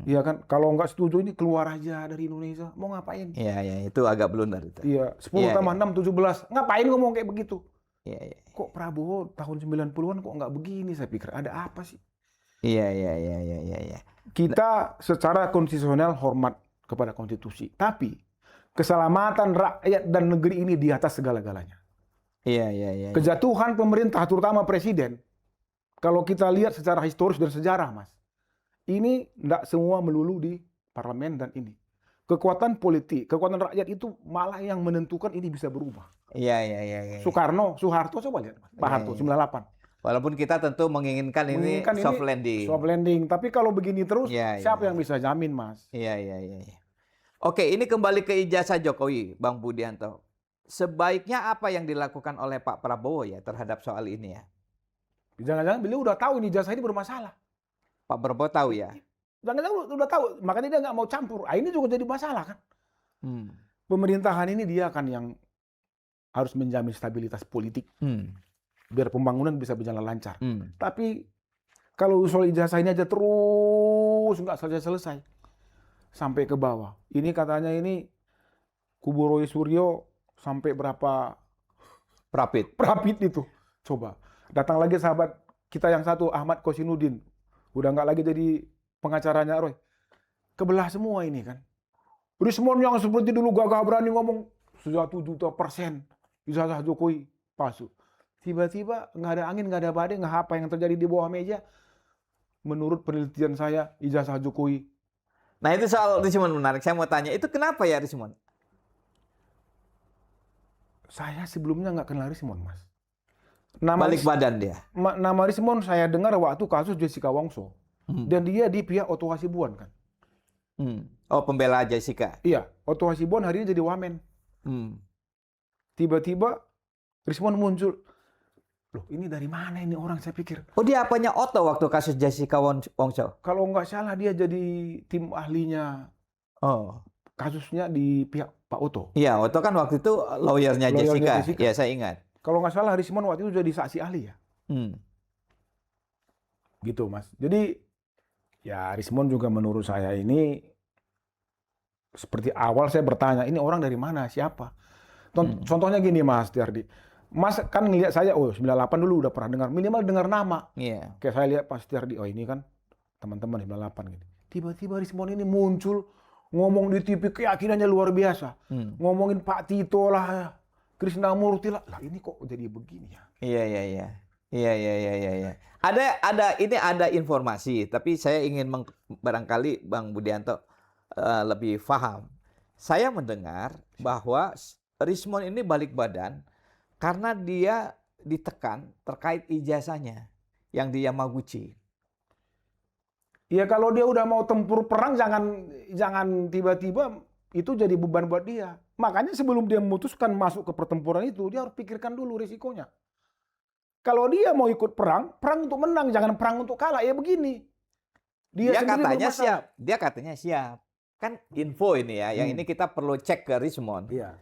Speaker 1: Iya kan, kalau nggak setuju ini keluar aja dari Indonesia, mau ngapain?
Speaker 2: Iya, itu agak blunder itu.
Speaker 1: Iya, 10 tambah 6, 17. Ngapain ngomong kayak begitu?
Speaker 2: Iya.
Speaker 1: Kok Prabowo tahun 90-an kok nggak begini, saya pikir. Ada apa sih?
Speaker 2: Iya.
Speaker 1: Kita secara konstitusional hormat kepada konstitusi. Tapi keselamatan rakyat dan negeri ini di atas segala-galanya.
Speaker 2: Iya.
Speaker 1: Kejatuhan pemerintah, terutama presiden, kalau kita lihat secara historis dan sejarah, Mas, ini tidak semua melulu di parlemen dan ini. Kekuatan politik, kekuatan rakyat itu malah yang menentukan ini bisa berubah.
Speaker 2: Iya.
Speaker 1: Soeharto coba lihat, Pak Harto, 98.
Speaker 2: Walaupun kita tentu menginginkan ini soft landing.
Speaker 1: Soft landing, tapi kalau begini terus, siapa yang bisa jamin, Mas?
Speaker 2: Iya. Oke, ini kembali ke ijazah Jokowi, Bang Budianto. Sebaiknya apa yang dilakukan oleh Pak Prabowo ya terhadap soal ini ya?
Speaker 1: Jangan-jangan beliau udah tahu ini ijazah ini bermasalah.
Speaker 2: Pak Prabowo tahu ya?
Speaker 1: Jangan-jangan udah tahu, makanya dia nggak mau campur. Ini juga jadi masalah kan? Pemerintahan ini dia kan yang harus menjamin stabilitas politik. Biar pembangunan bisa berjalan lancar. Tapi kalau soal ijazah ini aja terus nggak selesai-selesai. Sampai ke bawah. Ini katanya ini kubu Roy Suryo sampai berapa Prapit itu. Coba. Datang lagi sahabat kita yang satu, Ahmad Kosinudin. Udah nggak lagi jadi pengacaranya Roy. Kebelah semua ini kan. Rismon yang seperti dulu gagah berani ngomong 1 juta % ijazah Jokowi palsu. Tiba-tiba nggak ada angin, nggak ada badai, nggak apa yang terjadi di bawah meja. Menurut penelitian saya, ijazah Jokowi.
Speaker 2: Nah itu soal Rismon menarik. Saya mau tanya, itu kenapa ya Rismon?
Speaker 1: Saya sebelumnya nggak kenal Rismon, Mas.
Speaker 2: Balik badan dia.
Speaker 1: Nama Rismon saya dengar waktu kasus Jessica Wongso. Dan dia di pihak Otto Hasibuan kan.
Speaker 2: Oh, pembela Jessica.
Speaker 1: Iya, Otto Hasibuan hari ini jadi wamen. Tiba-tiba Rismon muncul. Loh, ini dari mana ini orang, saya pikir.
Speaker 2: Oh, dia apanya Otto waktu kasus Jessica Wongso?
Speaker 1: Kalau nggak salah dia jadi tim ahlinya kasusnya di pihak Pak Otto.
Speaker 2: Iya, Otto kan waktu itu lawyernya Jessica. Ya, saya ingat.
Speaker 1: Kalau nggak salah Rismon waktu itu jadi saksi ahli ya. Gitu, Mas. Jadi ya Rismon juga menurut saya ini seperti awal saya bertanya, ini orang dari mana, siapa? Contohnya gini, Mas Tiardi. Mas kan ngelihat saya, 98 dulu udah pernah dengar, minimal dengar nama. Kayak saya lihat Pak Tiardi, ini kan teman-teman 98 gitu. Tiba-tiba Rismon ini muncul, ngomong di TV keyakinannya luar biasa. Ngomongin Pak Tito lah, Krishnamurti lah. Lah ini kok jadi begini ya?
Speaker 2: Iya. Ada informasi, tapi saya ingin barangkali Bang Budianto lebih paham. Saya mendengar bahwa Rismon ini balik badan Karena dia ditekan terkait ijazahnya yang di Yamaguchi.
Speaker 1: Ya kalau dia udah mau tempur perang jangan tiba-tiba itu jadi beban buat dia. Makanya sebelum dia memutuskan masuk ke pertempuran itu, dia harus pikirkan dulu risikonya. Kalau dia mau ikut perang, perang untuk menang, jangan perang untuk kalah. Ya begini.
Speaker 2: Dia
Speaker 1: sendiri
Speaker 2: katanya
Speaker 1: bermasalah.
Speaker 2: siap. Dia katanya siap. Kan info ini ya, yang ini kita perlu cek ke Richmond.
Speaker 1: Iya.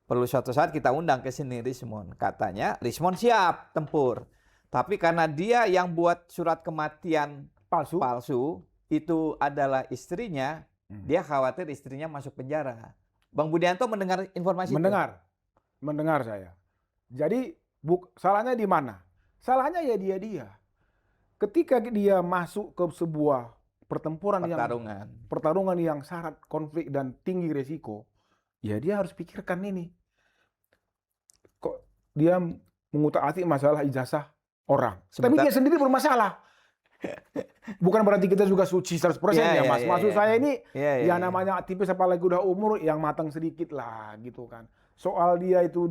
Speaker 2: Perlu suatu saat kita undang ke sini Richmond. Katanya Richmond siap tempur. Tapi karena dia yang buat surat kematian palsu itu adalah istrinya, dia khawatir istrinya masuk penjara. Bang Budianto mendengar informasi itu?
Speaker 1: Mendengar saya. Jadi salahnya di mana? Salahnya ya dia. Ketika dia masuk ke sebuah pertarungan yang syarat konflik dan tinggi resiko, ya dia harus pikirkan ini. Kok dia mengutak-atik masalah ijazah orang. Tapi dia sendiri bermasalah. Bukan berarti kita juga suci 100% ya Mas. Maksud saya ini ya namanya aktivis apalagi udah umur yang matang sedikit lah gitu kan. Soal dia itu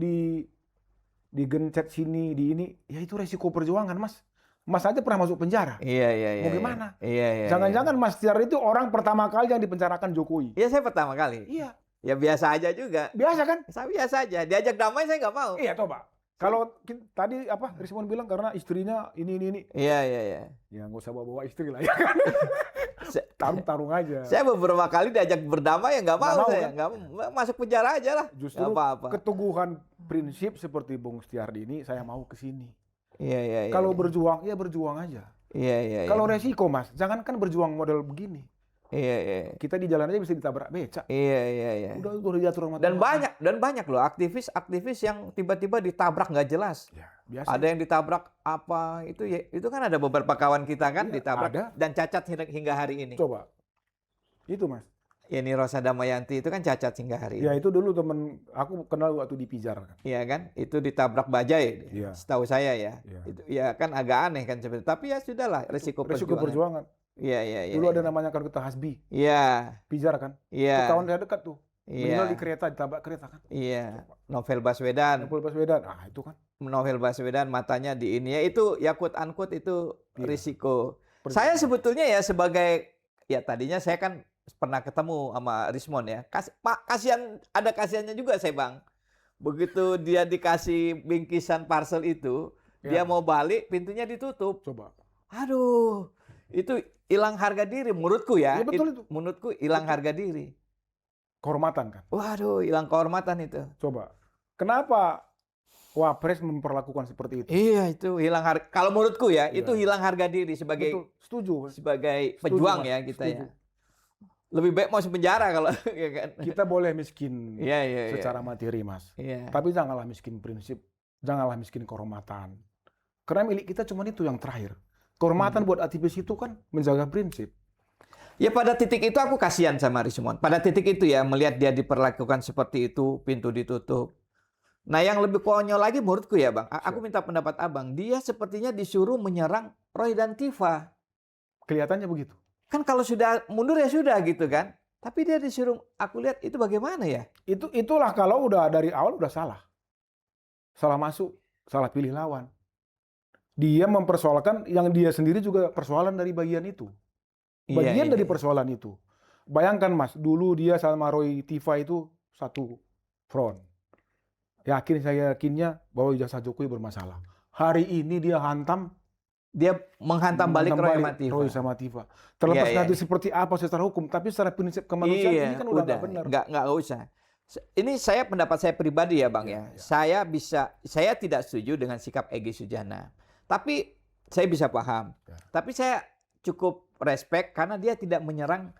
Speaker 1: digencet sini di ini, ya itu resiko perjuangan Mas. Mas aja pernah masuk penjara.
Speaker 2: Iya.
Speaker 1: Mau gimana?
Speaker 2: Iya.
Speaker 1: Jangan-jangan Mas Tiar itu orang pertama kali yang dipenjarakan Jokowi.
Speaker 2: Iya, saya pertama kali.
Speaker 1: Iya.
Speaker 2: Ya biasa aja juga.
Speaker 1: Biasa kan?
Speaker 2: Saya biasa aja. Diajak damai saya nggak mau.
Speaker 1: Iya, coba. Kalau tadi Rismon bilang karena istrinya ini.
Speaker 2: Iya.
Speaker 1: Ya nggak usah bawa istri lah ya kan. Tarung aja.
Speaker 2: Saya beberapa kali diajak berdamai ya nggak mau saya.
Speaker 1: Kan?
Speaker 2: Nggak mau, masuk penjara aja lah.
Speaker 1: Justru keteguhan prinsip seperti Bung Setiardi ini saya mau ke sini.
Speaker 2: Iya.
Speaker 1: Kalau berjuang ya berjuang aja.
Speaker 2: Iya.
Speaker 1: Kalau resiko Mas, jangankan berjuang model begini.
Speaker 2: Iya.
Speaker 1: Kita di jalan aja bisa ditabrak becak.
Speaker 2: Iya.
Speaker 1: Udah diatur sama
Speaker 2: dan banyak loh aktivis yang tiba-tiba ditabrak nggak jelas.
Speaker 1: Ya, biasa.
Speaker 2: Ada yang ditabrak apa itu kan ada beberapa kawan kita kan ditabrak
Speaker 1: ada.
Speaker 2: Dan cacat hingga hari ini.
Speaker 1: Coba. Itu Mas.
Speaker 2: Ini Rosa Damayanti itu kan cacat hingga hari ini.
Speaker 1: Ya itu dulu temen aku kenal waktu di Pijar kan.
Speaker 2: Iya kan? Itu ditabrak bajai.
Speaker 1: Iya.
Speaker 2: Setahu saya ya.
Speaker 1: Iya.
Speaker 2: Itu ya kan agak aneh kan sebenarnya. Tapi ya sudahlah resiko
Speaker 1: perjuangan.
Speaker 2: Iya.
Speaker 1: Dulu ada namanya Karguta Hasbi.
Speaker 2: Iya.
Speaker 1: Pijar kan.
Speaker 2: Iya.
Speaker 1: Itu kawan saya dekat tuh.
Speaker 2: Iya.
Speaker 1: Meninggal di kereta, ditabrak kereta kan.
Speaker 2: Iya. Novel Baswedan.
Speaker 1: Ah itu kan.
Speaker 2: Novel Baswedan matanya di ini ya itu ya quote unquote itu risiko. Saya sebetulnya ya sebagai ya tadinya saya kan pernah ketemu sama Richmond ya. Ada kasihannya juga saya Bang. Begitu dia dikasih bingkisan parcel itu, dia mau balik pintunya ditutup.
Speaker 1: Coba.
Speaker 2: Aduh, itu hilang harga diri menurutku ya.
Speaker 1: Iya betul itu.
Speaker 2: Menurutku hilang harga diri.
Speaker 1: Kehormatan kan.
Speaker 2: Waduh, hilang kehormatan itu.
Speaker 1: Coba. Kenapa Wapres memperlakukan seperti itu?
Speaker 2: Iya, itu hilang harga. Kalau menurutku ya, itu hilang harga diri sebagai
Speaker 1: betul. Setuju.
Speaker 2: Sebagai pejuang ya kita ya. Lebih baik masuk penjara kalau ya kan.
Speaker 1: Kita boleh miskin
Speaker 2: Iya.
Speaker 1: secara materi, Mas.
Speaker 2: Iya.
Speaker 1: Tapi janganlah miskin prinsip, janganlah miskin kehormatan. Karena milik kita cuma itu yang terakhir. Kehormatan buat aktivis itu kan menjaga prinsip.
Speaker 2: Ya pada titik itu aku kasihan sama Richmond. Pada titik itu ya melihat dia diperlakukan seperti itu, pintu ditutup. Nah yang lebih konyol lagi menurutku ya Bang, aku minta pendapat Abang. Dia sepertinya disuruh menyerang Roy dan Tifa.
Speaker 1: Kelihatannya begitu.
Speaker 2: Kan kalau sudah mundur ya sudah gitu kan. Tapi dia disuruh, aku lihat itu bagaimana ya?
Speaker 1: Itulah kalau udah dari awal udah salah. Salah masuk, salah pilih lawan. Dia mempersoalkan yang dia sendiri juga persoalan dari bagian itu. Bagian dari persoalan itu. Bayangkan Mas, dulu dia sama Roy Tifa itu satu front. Saya yakinnya bahwa ijazah Jokowi bermasalah. Hari ini dia
Speaker 2: menghantam balik Roy
Speaker 1: sama Tifa. Terlepas nanti seperti apa secara hukum, tapi secara prinsip kemanusiaan ini kan udah nggak benar.
Speaker 2: Nggak usah. Ini pendapat saya pribadi ya Bang ya. Saya tidak setuju dengan sikap Egy Sujana. Tapi saya bisa paham. Tapi saya cukup respect karena dia tidak menyerang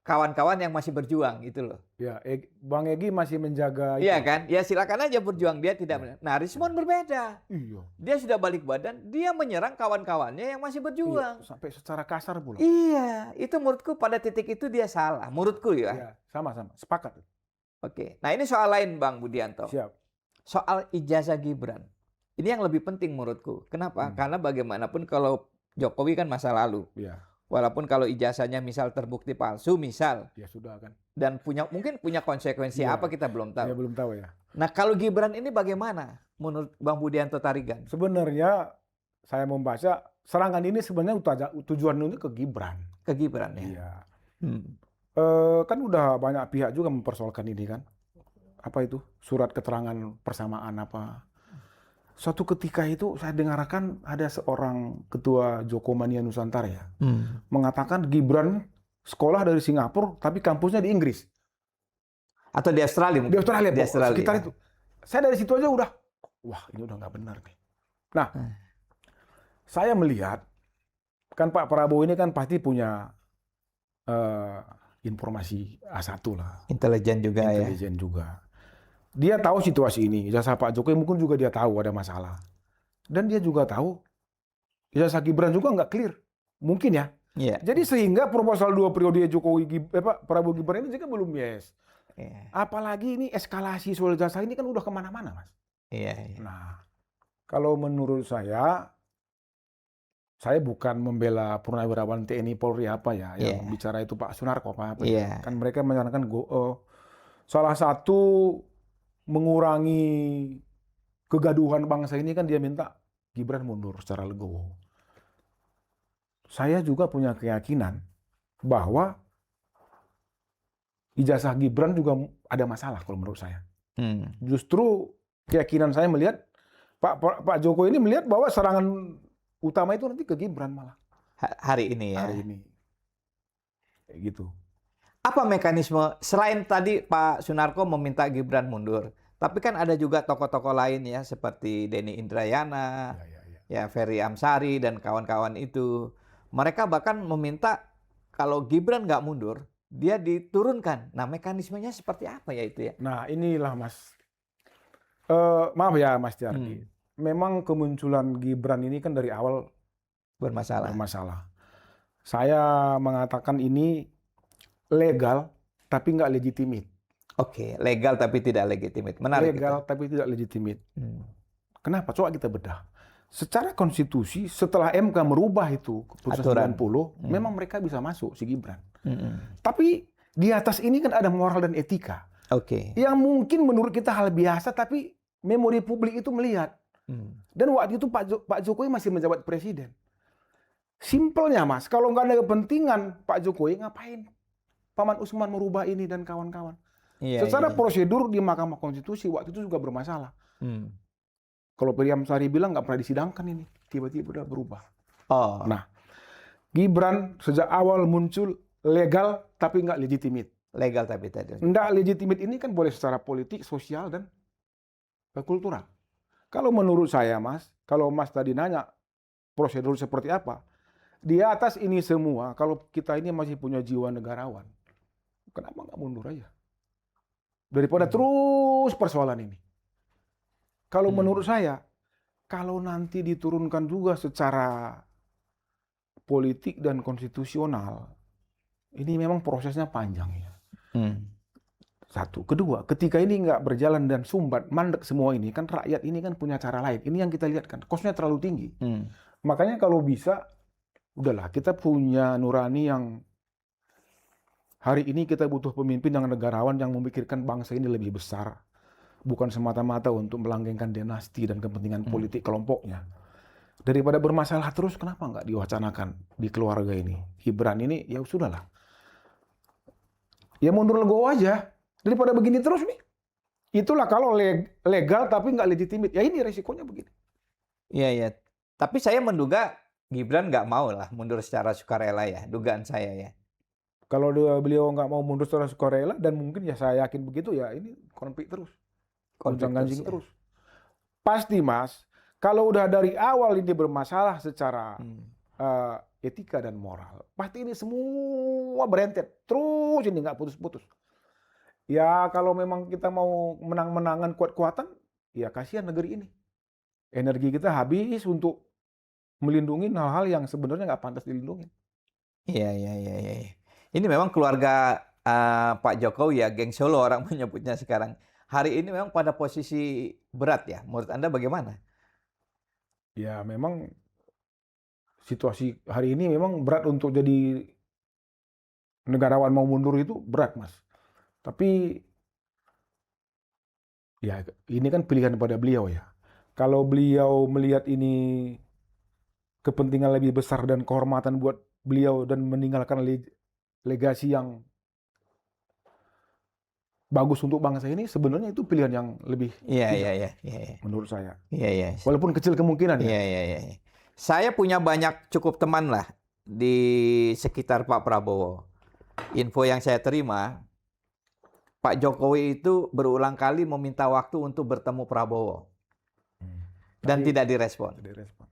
Speaker 2: kawan-kawan yang masih berjuang gitu loh.
Speaker 1: Ya, Bang Egy masih menjaga itu.
Speaker 2: Iya kan? Ya silakan aja berjuang, dia tidak. Nah, Richmond berbeda.
Speaker 1: Iya.
Speaker 2: Dia sudah balik badan, dia menyerang kawan-kawannya yang masih berjuang.
Speaker 1: Iya, sampai secara kasar pula.
Speaker 2: Iya, itu menurutku pada titik itu dia salah. Menurutku ya.
Speaker 1: Iya, sama-sama. Sepakat.
Speaker 2: Oke. Nah, ini soal lain Bang Budianto.
Speaker 1: Siap.
Speaker 2: Soal ijazah Gibran. Ini yang lebih penting menurutku. Kenapa? Karena bagaimanapun kalau Jokowi kan masa lalu.
Speaker 1: Iya.
Speaker 2: Walaupun kalau ijazahnya misal terbukti palsu, misal,
Speaker 1: Ya sudah kan.
Speaker 2: dan mungkin punya konsekuensi
Speaker 1: Iya.
Speaker 2: apa kita belum tahu.
Speaker 1: Ya belum tahu ya.
Speaker 2: Nah, kalau Gibran ini bagaimana menurut Bang Budianto Tarigan?
Speaker 1: Sebenarnya saya membaca serangan ini sebenarnya tujuan ini ke Gibran.
Speaker 2: Ke Gibran ya.
Speaker 1: Iya.
Speaker 2: Hmm.
Speaker 1: Kan udah banyak pihak juga mempersoalkan ini kan. Apa itu? Surat keterangan persamaan apa. Suatu ketika itu saya dengarkan ada seorang ketua Jokomania Nusantara ya. Mengatakan Gibran sekolah dari Singapura tapi kampusnya di Inggris.
Speaker 2: Atau di Australia mungkin?
Speaker 1: Di Australia,
Speaker 2: Di Australia.
Speaker 1: sekitar itu. Saya dari situ aja udah, wah ini udah nggak benar nih. Nah, saya melihat, kan Pak Prabowo ini kan pasti punya informasi A1 lah.
Speaker 2: Intelijen juga ya.
Speaker 1: Intelijen juga. Dia tahu situasi ini. Ijazah Pak Jokowi mungkin juga dia tahu ada masalah. Dan dia juga tahu ijazah Gibran juga nggak clear. Mungkin ya.
Speaker 2: Iya.
Speaker 1: Jadi sehingga proposal 2 periode Prabowo Gibran ini juga belum yes.
Speaker 2: Iya.
Speaker 1: Apalagi ini eskalasi soal ijazah ini kan udah kemana-mana, Mas.
Speaker 2: Iya, iya.
Speaker 1: Nah, kalau menurut saya bukan membela purnawirawan TNI Polri apa ya, yang bicara itu Pak Sunarko apa.
Speaker 2: Iya.
Speaker 1: Kan mereka menyarankan salah satu mengurangi kegaduhan bangsa ini kan dia minta Gibran mundur secara legowo. Saya juga punya keyakinan bahwa ijazah Gibran juga ada masalah kalau menurut saya. Justru keyakinan saya melihat Pak Jokowi ini melihat bahwa serangan utama itu nanti ke Gibran malah.
Speaker 2: Hari ini ya.
Speaker 1: Hari ini. Kayak gitu.
Speaker 2: Apa mekanisme selain tadi Pak Sunarko meminta Gibran mundur, tapi kan ada juga tokoh-tokoh lain ya seperti Denny Indrayana, ya Ferry Amsari dan kawan-kawan itu. Mereka bahkan meminta kalau Gibran nggak mundur, dia diturunkan. Nah, mekanismenya seperti apa ya itu ya?
Speaker 1: Nah, inilah Mas. Maaf ya Mas Jardi. Memang kemunculan Gibran ini kan dari awal
Speaker 2: bermasalah.
Speaker 1: Saya mengatakan ini legal tapi nggak legitimate.
Speaker 2: Oke, legal tapi tidak legitimate. Menarik.
Speaker 1: Legal tapi tidak legitimate. Kenapa? Coba kita bedah. Secara konstitusi setelah MK merubah itu keputusan 90, memang mereka bisa masuk si Gibran. Tapi di atas ini kan ada moral dan etika.
Speaker 2: Oke.
Speaker 1: Yang mungkin menurut kita hal biasa tapi memori publik itu melihat. Dan waktu itu Pak Jokowi masih menjabat presiden. Simpelnya Mas, kalau nggak ada kepentingan Pak Jokowi ngapain Paman Usman merubah ini dan kawan-kawan. Secara prosedur di Mahkamah Konstitusi waktu itu juga bermasalah. Kalau Ferry Amsari bilang nggak pernah disidangkan ini, tiba-tiba udah berubah. Nah, Gibran sejak awal muncul legal tapi nggak legitimate.
Speaker 2: Legal tapi tadi.
Speaker 1: Nggak legitimate ini kan boleh secara politik, sosial dan kultural. Kalau menurut saya Mas, kalau Mas tadi nanya prosedur seperti apa, di atas ini semua kalau kita ini masih punya jiwa negarawan, kenapa nggak mundur aja? Daripada terus persoalan ini. Kalau menurut saya, kalau nanti diturunkan juga secara politik dan konstitusional, ini memang prosesnya panjang ya. Satu. Kedua, ketika ini nggak berjalan dan sumbat, mandek semua ini, kan rakyat ini kan punya cara lain. Ini yang kita lihat kan, kosnya terlalu tinggi. Makanya kalau bisa, udahlah kita punya nurani yang hari ini kita butuh pemimpin yang negarawan yang memikirkan bangsa ini lebih besar. Bukan semata-mata untuk melanggengkan dinasti dan kepentingan politik kelompoknya. Daripada bermasalah terus, kenapa nggak diwacanakan di keluarga ini? Gibran ini, ya sudahlah. Ya mundur legowo aja. Daripada begini terus nih. Itulah kalau legal tapi nggak legitimate. Ya ini resikonya begini.
Speaker 2: Iya, iya. Tapi saya menduga Gibran nggak mau lah mundur secara sukarela ya. Dugaan saya ya.
Speaker 1: Kalau beliau nggak mau mundur secara sukarela dan mungkin ya saya yakin begitu ya ini konflik terus. Gonjang-ganjing terus. Pasti Mas. Kalau udah dari awal ini bermasalah secara etika dan moral. Pasti ini semua berentet. Terus ini nggak putus-putus. Ya kalau memang kita mau menang-menangan kuat-kuatan, ya kasihan negeri ini. Energi kita habis untuk melindungi hal-hal yang sebenarnya nggak pantas dilindungi.
Speaker 2: Iya. Ini memang keluarga Pak Jokowi ya, geng Solo orang menyebutnya sekarang. Hari ini memang pada posisi berat ya. Menurut Anda bagaimana?
Speaker 1: Ya memang situasi hari ini memang berat untuk jadi negarawan mau mundur itu berat, Mas. Tapi ya ini kan pilihan pada beliau ya. Kalau beliau melihat ini kepentingan lebih besar dan kehormatan buat beliau dan meninggalkan legasi yang bagus untuk bangsa ini, sebenarnya itu pilihan yang lebih
Speaker 2: Iya,
Speaker 1: bijak
Speaker 2: iya, iya, iya.
Speaker 1: menurut saya.
Speaker 2: Iya, iya.
Speaker 1: Walaupun kecil kemungkinan ya.
Speaker 2: Iya, iya, iya. Saya punya banyak cukup teman lah di sekitar Pak Prabowo. Info yang saya terima, Pak Jokowi itu berulang kali meminta waktu untuk bertemu Prabowo dan
Speaker 1: Tapi
Speaker 2: tidak direspon.
Speaker 1: tidak direspon.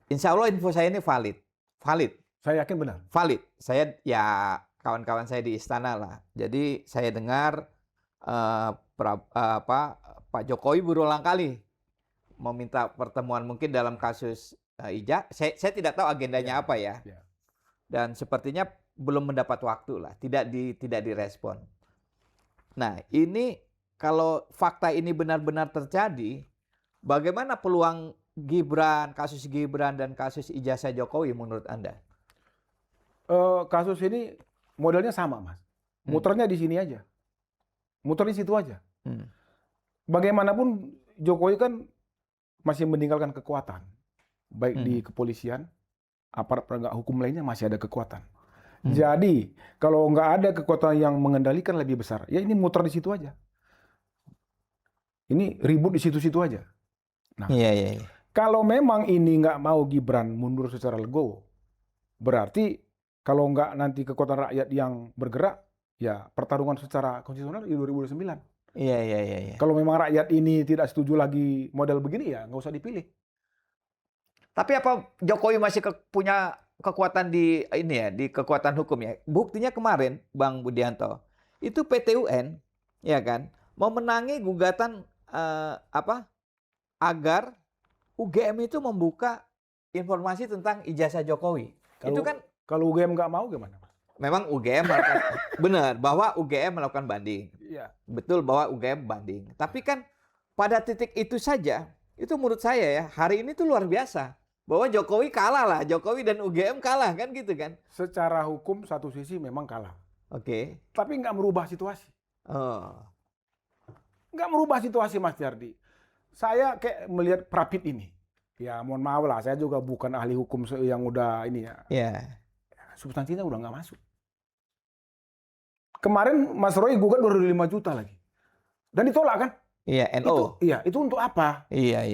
Speaker 2: Insya Allah info saya ini valid. Valid.
Speaker 1: Saya yakin benar.
Speaker 2: Valid. Saya ya kawan-kawan saya di istana lah. Jadi saya dengar Pak Jokowi berulang kali meminta pertemuan mungkin dalam kasus Ija. Saya tidak tahu agendanya apa ya.
Speaker 1: Ya.
Speaker 2: Dan sepertinya belum mendapat waktu lah. Tidak direspon. Nah, ini kalau fakta ini benar-benar terjadi, bagaimana peluang Gibran, kasus Gibran dan kasus ijazah Jokowi menurut Anda?
Speaker 1: Kasus ini modelnya sama, Mas. Muternya di sini aja. Muter di situ aja. Bagaimanapun Jokowi kan masih meninggalkan kekuatan. Baik di kepolisian, aparat penegak hukum lainnya masih ada kekuatan. Jadi, kalau nggak ada kekuatan yang mengendalikan lebih besar, ya ini muter di situ aja. Ini ribut di situ-situ aja. Nah,
Speaker 2: Iya.
Speaker 1: kalau memang ini nggak mau Gibran mundur secara legowo, berarti kalau nggak nanti kekuatan rakyat yang bergerak, ya pertarungan secara konstitusional di 2029.
Speaker 2: Iya.
Speaker 1: Kalau memang rakyat ini tidak setuju lagi model begini, ya nggak usah dipilih.
Speaker 2: Tapi apa Jokowi masih punya kekuatan di ini ya, di kekuatan hukum ya? Buktinya kemarin Bang Budianto, itu PT UN ya kan memenangi gugatan agar UGM itu membuka informasi tentang ijazah Jokowi. Itu kan
Speaker 1: Kalau UGM nggak mau gimana, Mas?
Speaker 2: memang UGM melakukan benar bahwa UGM melakukan banding.
Speaker 1: Iya.
Speaker 2: Betul bahwa UGM banding. Tapi kan pada titik itu saja, itu menurut saya ya, hari ini tuh luar biasa. Bahwa Jokowi kalah lah, Jokowi dan UGM kalah kan gitu kan.
Speaker 1: Secara hukum satu sisi memang kalah.
Speaker 2: Oke.
Speaker 1: Tapi nggak merubah situasi.
Speaker 2: Oh.
Speaker 1: Nggak merubah situasi, Mas Jardi. Saya kayak melihat Prapit ini. Ya mohon maaf lah, saya juga bukan ahli hukum yang udah ini ya.
Speaker 2: Ya.
Speaker 1: Substansinya udah nggak masuk. Kemarin Mas Roy gugat 25 juta lagi. Dan ditolak kan?
Speaker 2: Iya, NO.
Speaker 1: Itu untuk apa?
Speaker 2: Iya.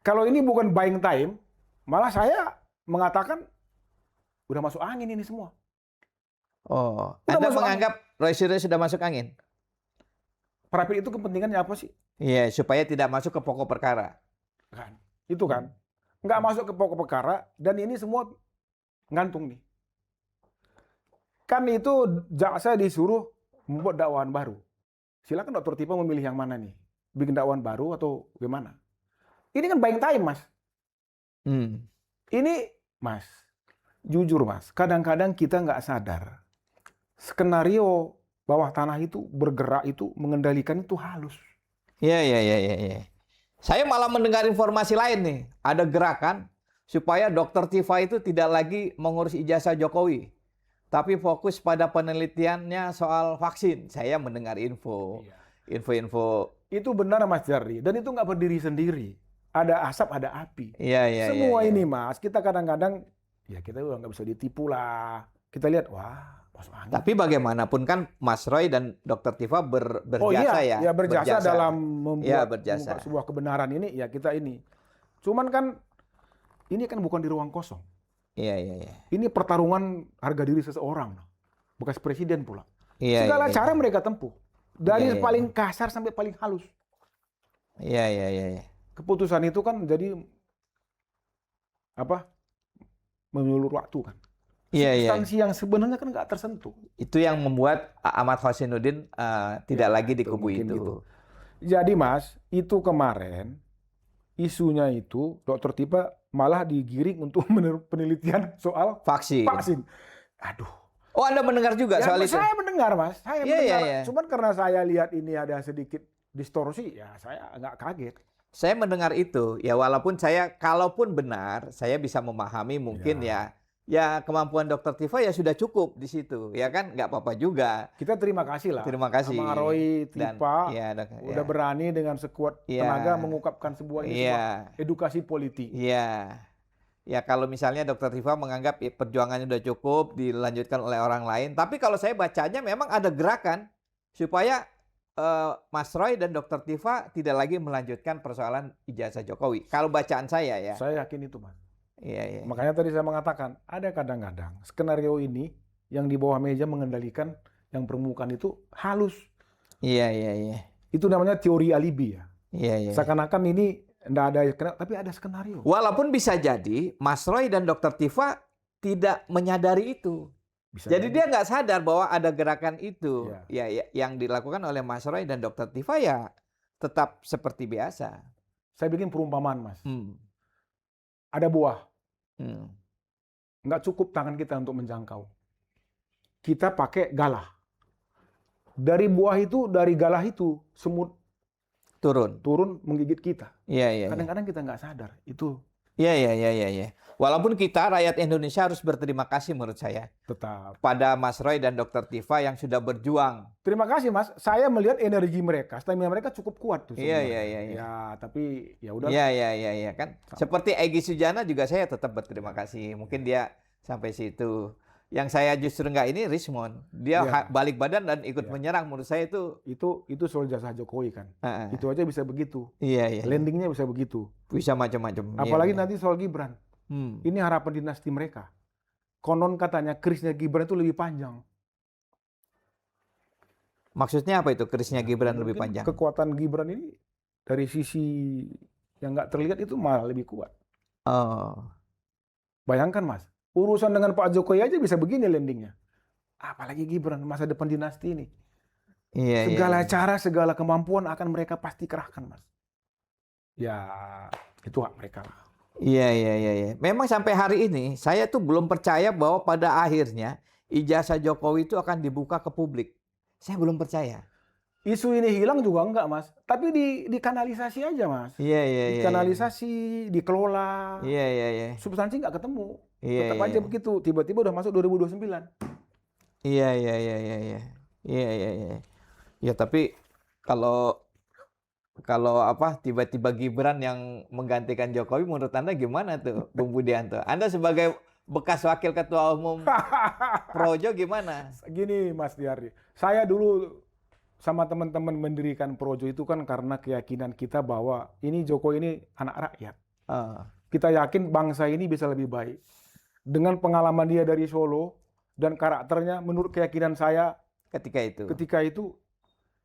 Speaker 1: Kalau ini bukan buying time, malah saya mengatakan udah masuk angin ini semua.
Speaker 2: Oh,
Speaker 1: Udah
Speaker 2: Anda
Speaker 1: masuk
Speaker 2: menganggap Roy Suryo sudah masuk angin?
Speaker 1: Prapit itu kepentingannya apa sih?
Speaker 2: Iya, supaya tidak masuk ke pokok perkara.
Speaker 1: Kan? Itu kan. Nggak masuk ke pokok perkara dan ini semua ngantung nih. Kan itu jaksa disuruh membuat dakwaan baru. Silakan Dr. Tipa memilih yang mana nih. Bikin dakwaan baru atau gimana. Ini kan buying time, Mas. Ini, Mas, jujur Mas, kadang-kadang kita nggak sadar. Skenario bawah tanah itu bergerak itu, mengendalikan itu halus.
Speaker 2: Iya. Saya malah mendengar informasi lain nih. Ada gerakan supaya Dr. Tifa itu tidak lagi mengurus ijazah Jokowi. Tapi fokus pada penelitiannya soal vaksin. Saya mendengar info.
Speaker 1: Itu benar, Mas Jardi. Dan itu nggak berdiri sendiri. Ada asap, ada api.
Speaker 2: Iya.
Speaker 1: Semua ini, Mas, kita kadang-kadang, ya kita udah nggak bisa ditipu lah. Kita lihat, wah, masuk angin.
Speaker 2: Tapi bagaimanapun kan Mas Roy dan Dr. Tifa berjasa ya.
Speaker 1: Ya berjasa dalam membuat sebuah kebenaran ini, ya kita ini. Cuman kan, ini kan bukan di ruang kosong.
Speaker 2: Iya.
Speaker 1: Ini pertarungan harga diri seseorang. Bekas presiden pula.
Speaker 2: Iya,
Speaker 1: Segala cara mereka tempuh. Dari paling kasar sampai paling halus.
Speaker 2: Iya.
Speaker 1: Keputusan itu kan jadi menulur waktu kan. Substansi yang sebenarnya kan nggak tersentuh.
Speaker 2: Itu yang membuat Ahmad Khosinuddin tidak lagi di kubu itu.
Speaker 1: Gitu. Jadi Mas, itu kemarin isunya itu Dr. Tipa malah digiring untuk penelitian soal vaksin. Aduh.
Speaker 2: Oh, Anda mendengar juga
Speaker 1: ya,
Speaker 2: soal itu?
Speaker 1: Saya mendengar, Mas. Saya mendengar.
Speaker 2: Iya.
Speaker 1: Cuman karena saya lihat ini ada sedikit distorsi, ya saya nggak kaget.
Speaker 2: Saya mendengar itu, ya walaupun saya kalaupun benar, saya bisa memahami mungkin ya kemampuan Dokter Tifa ya sudah cukup di situ, ya kan nggak apa-apa juga.
Speaker 1: Kita terima kasih lah
Speaker 2: Terima kasih
Speaker 1: sama Roy
Speaker 2: dan
Speaker 1: Tipa
Speaker 2: ya
Speaker 1: udah berani dengan sekuat tenaga
Speaker 2: ya
Speaker 1: mengungkapkan sebuah ini sebuah
Speaker 2: ya
Speaker 1: edukasi politik.
Speaker 2: ya ya kalau misalnya Dokter Tifa menganggap perjuangannya sudah cukup dilanjutkan oleh orang lain, tapi kalau saya bacanya memang ada gerakan supaya Mas Roy dan Dokter Tifa tidak lagi melanjutkan persoalan ijazah Jokowi. Kalau bacaan saya ya.
Speaker 1: Saya yakin itu, Mas.
Speaker 2: Iya.
Speaker 1: Makanya tadi saya mengatakan, ada kadang-kadang skenario ini yang di bawah meja mengendalikan yang permukaan itu halus.
Speaker 2: Iya.
Speaker 1: Itu namanya teori alibi ya.
Speaker 2: Iya.
Speaker 1: Seakan-akan ini enggak ada, tapi ada skenario.
Speaker 2: Walaupun bisa jadi Mas Roy dan Dokter Tifa tidak menyadari itu.
Speaker 1: Bisa
Speaker 2: jadi
Speaker 1: jadi.
Speaker 2: dia nggak sadar bahwa ada gerakan itu. Ya, yang dilakukan oleh Mas Roy dan Dokter Tifa ya tetap seperti biasa.
Speaker 1: Saya bikin perumpamaan, Mas. Ada buah. Nggak cukup tangan kita untuk menjangkau. Kita pakai galah. Dari buah itu, dari galah itu, semut turun menggigit kita.
Speaker 2: Iya.
Speaker 1: Kadang-kadang kita nggak sadar. Itu.
Speaker 2: Iya. Walaupun kita rakyat Indonesia harus berterima kasih menurut saya.
Speaker 1: Tetap.
Speaker 2: Pada Mas Roy dan Dokter Tifa yang sudah berjuang.
Speaker 1: Terima kasih, Mas. Saya melihat energi mereka, stamina mereka cukup kuat tuh.
Speaker 2: Iya.
Speaker 1: Ya, tapi ya udah.
Speaker 2: Iya kan. Seperti Egy Sujana juga saya tetap berterima kasih. Mungkin dia sampai situ. Yang saya justru nggak ini Rismond. Dia balik badan dan ikut menyerang. Menurut saya
Speaker 1: itu soal jasa Jokowi kan. Itu aja bisa begitu.
Speaker 2: Iya.
Speaker 1: Landingnya bisa begitu.
Speaker 2: Bisa macam-macam.
Speaker 1: Apalagi nanti soal Gibran. Ini harapan dinasti mereka. Konon katanya kerisnya Gibran itu lebih panjang.
Speaker 2: Maksudnya apa itu kerisnya Gibran lebih panjang?
Speaker 1: Kekuatan Gibran ini dari sisi yang nggak terlihat itu malah lebih kuat. Bayangkan, Mas. Urusan dengan Pak Jokowi aja bisa begini landingnya. Apalagi Gibran, masa depan dinasti ini. Segala cara, segala kemampuan akan mereka pasti kerahkan, Mas. Ya, itu hak mereka lah.
Speaker 2: Iya. Memang sampai hari ini, saya tuh belum percaya bahwa pada akhirnya ijazah Jokowi itu akan dibuka ke publik. Saya belum percaya.
Speaker 1: Isu ini hilang juga enggak, Mas. Tapi dikanalisasi aja, Mas.
Speaker 2: Iya.
Speaker 1: Dikanalisasi, dikelola.
Speaker 2: Iya.
Speaker 1: Substansi nggak ketemu.
Speaker 2: Iya,
Speaker 1: Tetap aja begitu. Tiba-tiba udah masuk 2029.
Speaker 2: Iya. Ya tapi kalau tiba-tiba Gibran yang menggantikan Jokowi, menurut Anda gimana tuh, Bung Budianto? Anda sebagai bekas wakil ketua umum Projo gimana?
Speaker 1: Gini, Mas Diardi. Saya dulu sama teman-teman mendirikan Projo itu kan karena keyakinan kita bahwa ini Jokowi ini anak rakyat. Kita yakin bangsa ini bisa lebih baik. Dengan pengalaman dia dari Solo dan karakternya, menurut keyakinan saya ketika itu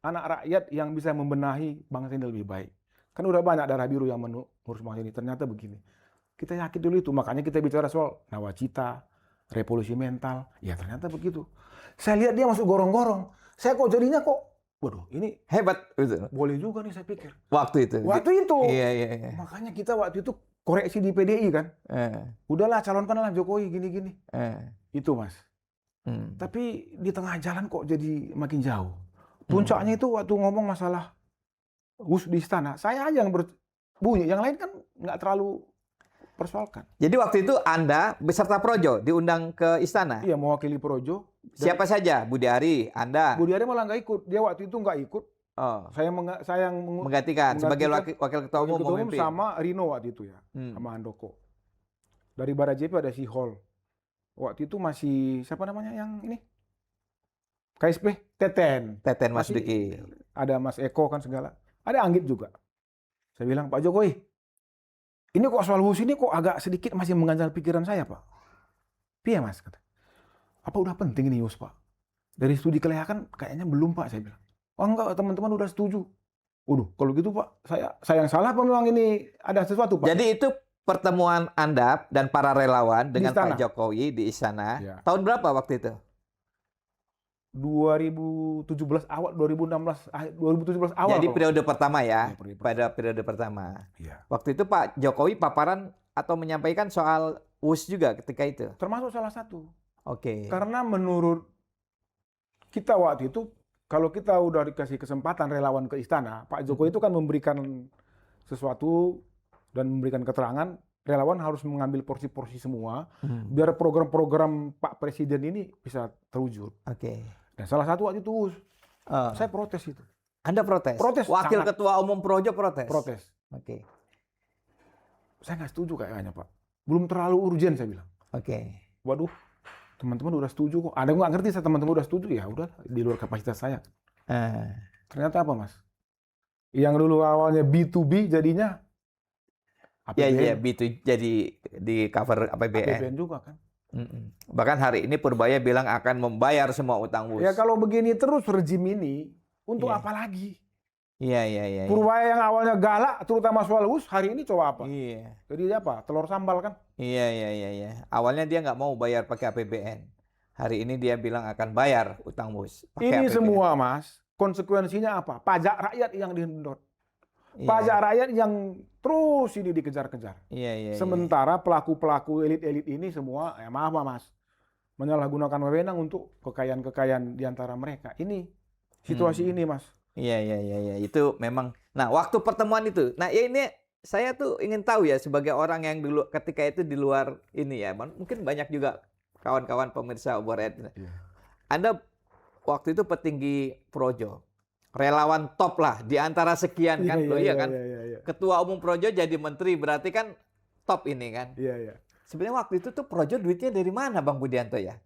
Speaker 1: anak rakyat yang bisa membenahi bangsa ini lebih baik. Kan udah banyak darah biru yang mengurus bangsa ini. Ternyata begini. Kita yakin dulu itu. Makanya kita bicara soal nawacita, revolusi mental. Ya ternyata begitu. Saya lihat dia masuk gorong-gorong. Saya kok jadinya waduh, ini
Speaker 2: hebat. Betul.
Speaker 1: Boleh juga nih saya pikir.
Speaker 2: Waktu itu. Iya.
Speaker 1: Makanya kita waktu itu koreksi di PDI kan. Udahlah calonkanlah Jokowi gini-gini. Itu, Mas. Tapi di tengah jalan kok jadi makin jauh. Puncaknya itu waktu ngomong masalah di istana. Saya aja yang berbunyi. Yang lain kan nggak terlalu persoalkan.
Speaker 2: Jadi waktu itu Anda beserta Projo diundang ke istana?
Speaker 1: Iya, mewakili Projo.
Speaker 2: Siapa saja? Budi Ari, Anda?
Speaker 1: Budi Ari malah nggak ikut. Dia waktu itu nggak ikut. Saya yang
Speaker 2: menggantikan sebagai wakil ketua umum memimpin.
Speaker 1: Sama Rino waktu itu ya, sama Handoko. Dari Barajepi ada si Hol. Waktu itu masih siapa namanya yang ini? KSP Teten
Speaker 2: Mas Duki.
Speaker 1: Ada Mas Eko kan segala. Ada Anggit juga. Saya bilang, Pak Jokowi, ini kok soal WUS ini kok agak sedikit masih mengganjal pikiran saya, Pak. Iya, Mas, kata. Apa udah penting ini WUS, Pak? Dari studi kelayakan kayaknya belum, Pak, saya bilang. Oh enggak, teman-teman udah setuju. Waduh, kalau gitu Pak, saya yang salah apa memang ini ada sesuatu, Pak?
Speaker 2: Jadi itu pertemuan Anda dan para relawan dengan Pak Jokowi di istana.
Speaker 1: Ya.
Speaker 2: Tahun berapa waktu itu?
Speaker 1: 2017 awal, 2017 awal.
Speaker 2: Jadi periode pertama ya,
Speaker 1: pada
Speaker 2: periode pertama.
Speaker 1: Ya.
Speaker 2: Waktu itu Pak Jokowi paparan atau menyampaikan soal WUS juga ketika itu?
Speaker 1: Termasuk salah satu.
Speaker 2: Oke.
Speaker 1: Karena menurut kita waktu itu, kalau kita udah dikasih kesempatan relawan ke istana, Pak Jokowi itu kan memberikan sesuatu dan memberikan keterangan, relawan harus mengambil porsi-porsi semua, biar program-program Pak Presiden ini bisa terwujud.
Speaker 2: Oke.
Speaker 1: Dan salah satu waktu itu, saya protes itu.
Speaker 2: Anda protes?
Speaker 1: Protes,
Speaker 2: Wakil
Speaker 1: sangat.
Speaker 2: Ketua Umum Projo protes?
Speaker 1: Protes.
Speaker 2: Oke.
Speaker 1: Saya nggak setuju kayaknya, Pak. Belum terlalu urgent, saya bilang.
Speaker 2: Oke.
Speaker 1: Waduh, teman-teman udah setuju kok. Ada yang nggak ngerti, saya teman-teman udah setuju, ya udah, di luar kapasitas saya. Ternyata apa, Mas? Yang dulu awalnya B2B jadinya
Speaker 2: Ya,
Speaker 1: APBN.
Speaker 2: ya, itu jadi di cover APBN.
Speaker 1: APBN juga kan.
Speaker 2: Bahkan hari ini Purbaya bilang akan membayar semua utang WUS.
Speaker 1: Ya kalau begini terus rezim ini, untuk
Speaker 2: Iya.
Speaker 1: apa lagi?
Speaker 2: Iya.
Speaker 1: Purbaya yang awalnya galak, terutama soal WUS, hari ini coba apa?
Speaker 2: Iya.
Speaker 1: Jadi apa? Telur sambal kan?
Speaker 2: Iya. Awalnya dia nggak mau bayar pakai APBN. Hari ini dia bilang akan bayar utang WUS pakai
Speaker 1: Ini
Speaker 2: APBN.
Speaker 1: semua, Mas, konsekuensinya apa? Pajak rakyat yang dihendot.
Speaker 2: Iya.
Speaker 1: Pajak rakyat yang terus ini dikejar-kejar.
Speaker 2: Iya.
Speaker 1: Sementara pelaku-pelaku elit-elit ini semua, ya maaf Mas, menyalahgunakan wewenang untuk kekayaan-kekayaan di antara mereka. Ini situasi ini, Mas.
Speaker 2: Iya. Itu memang. Nah, waktu pertemuan itu, nah ya ini saya tuh ingin tahu ya sebagai orang yang dulu ketika itu di luar ini ya, mungkin banyak juga kawan-kawan pemirsa Obor Rakyat.
Speaker 1: Iya.
Speaker 2: Anda waktu itu petinggi Projo, relawan top lah di antara sekian kan, iya kan?
Speaker 1: Iya.
Speaker 2: Ketua Umum Projo jadi menteri berarti kan top ini kan?
Speaker 1: Iya.
Speaker 2: Sebenarnya waktu itu tuh Projo duitnya dari mana, Bang Budianto ya?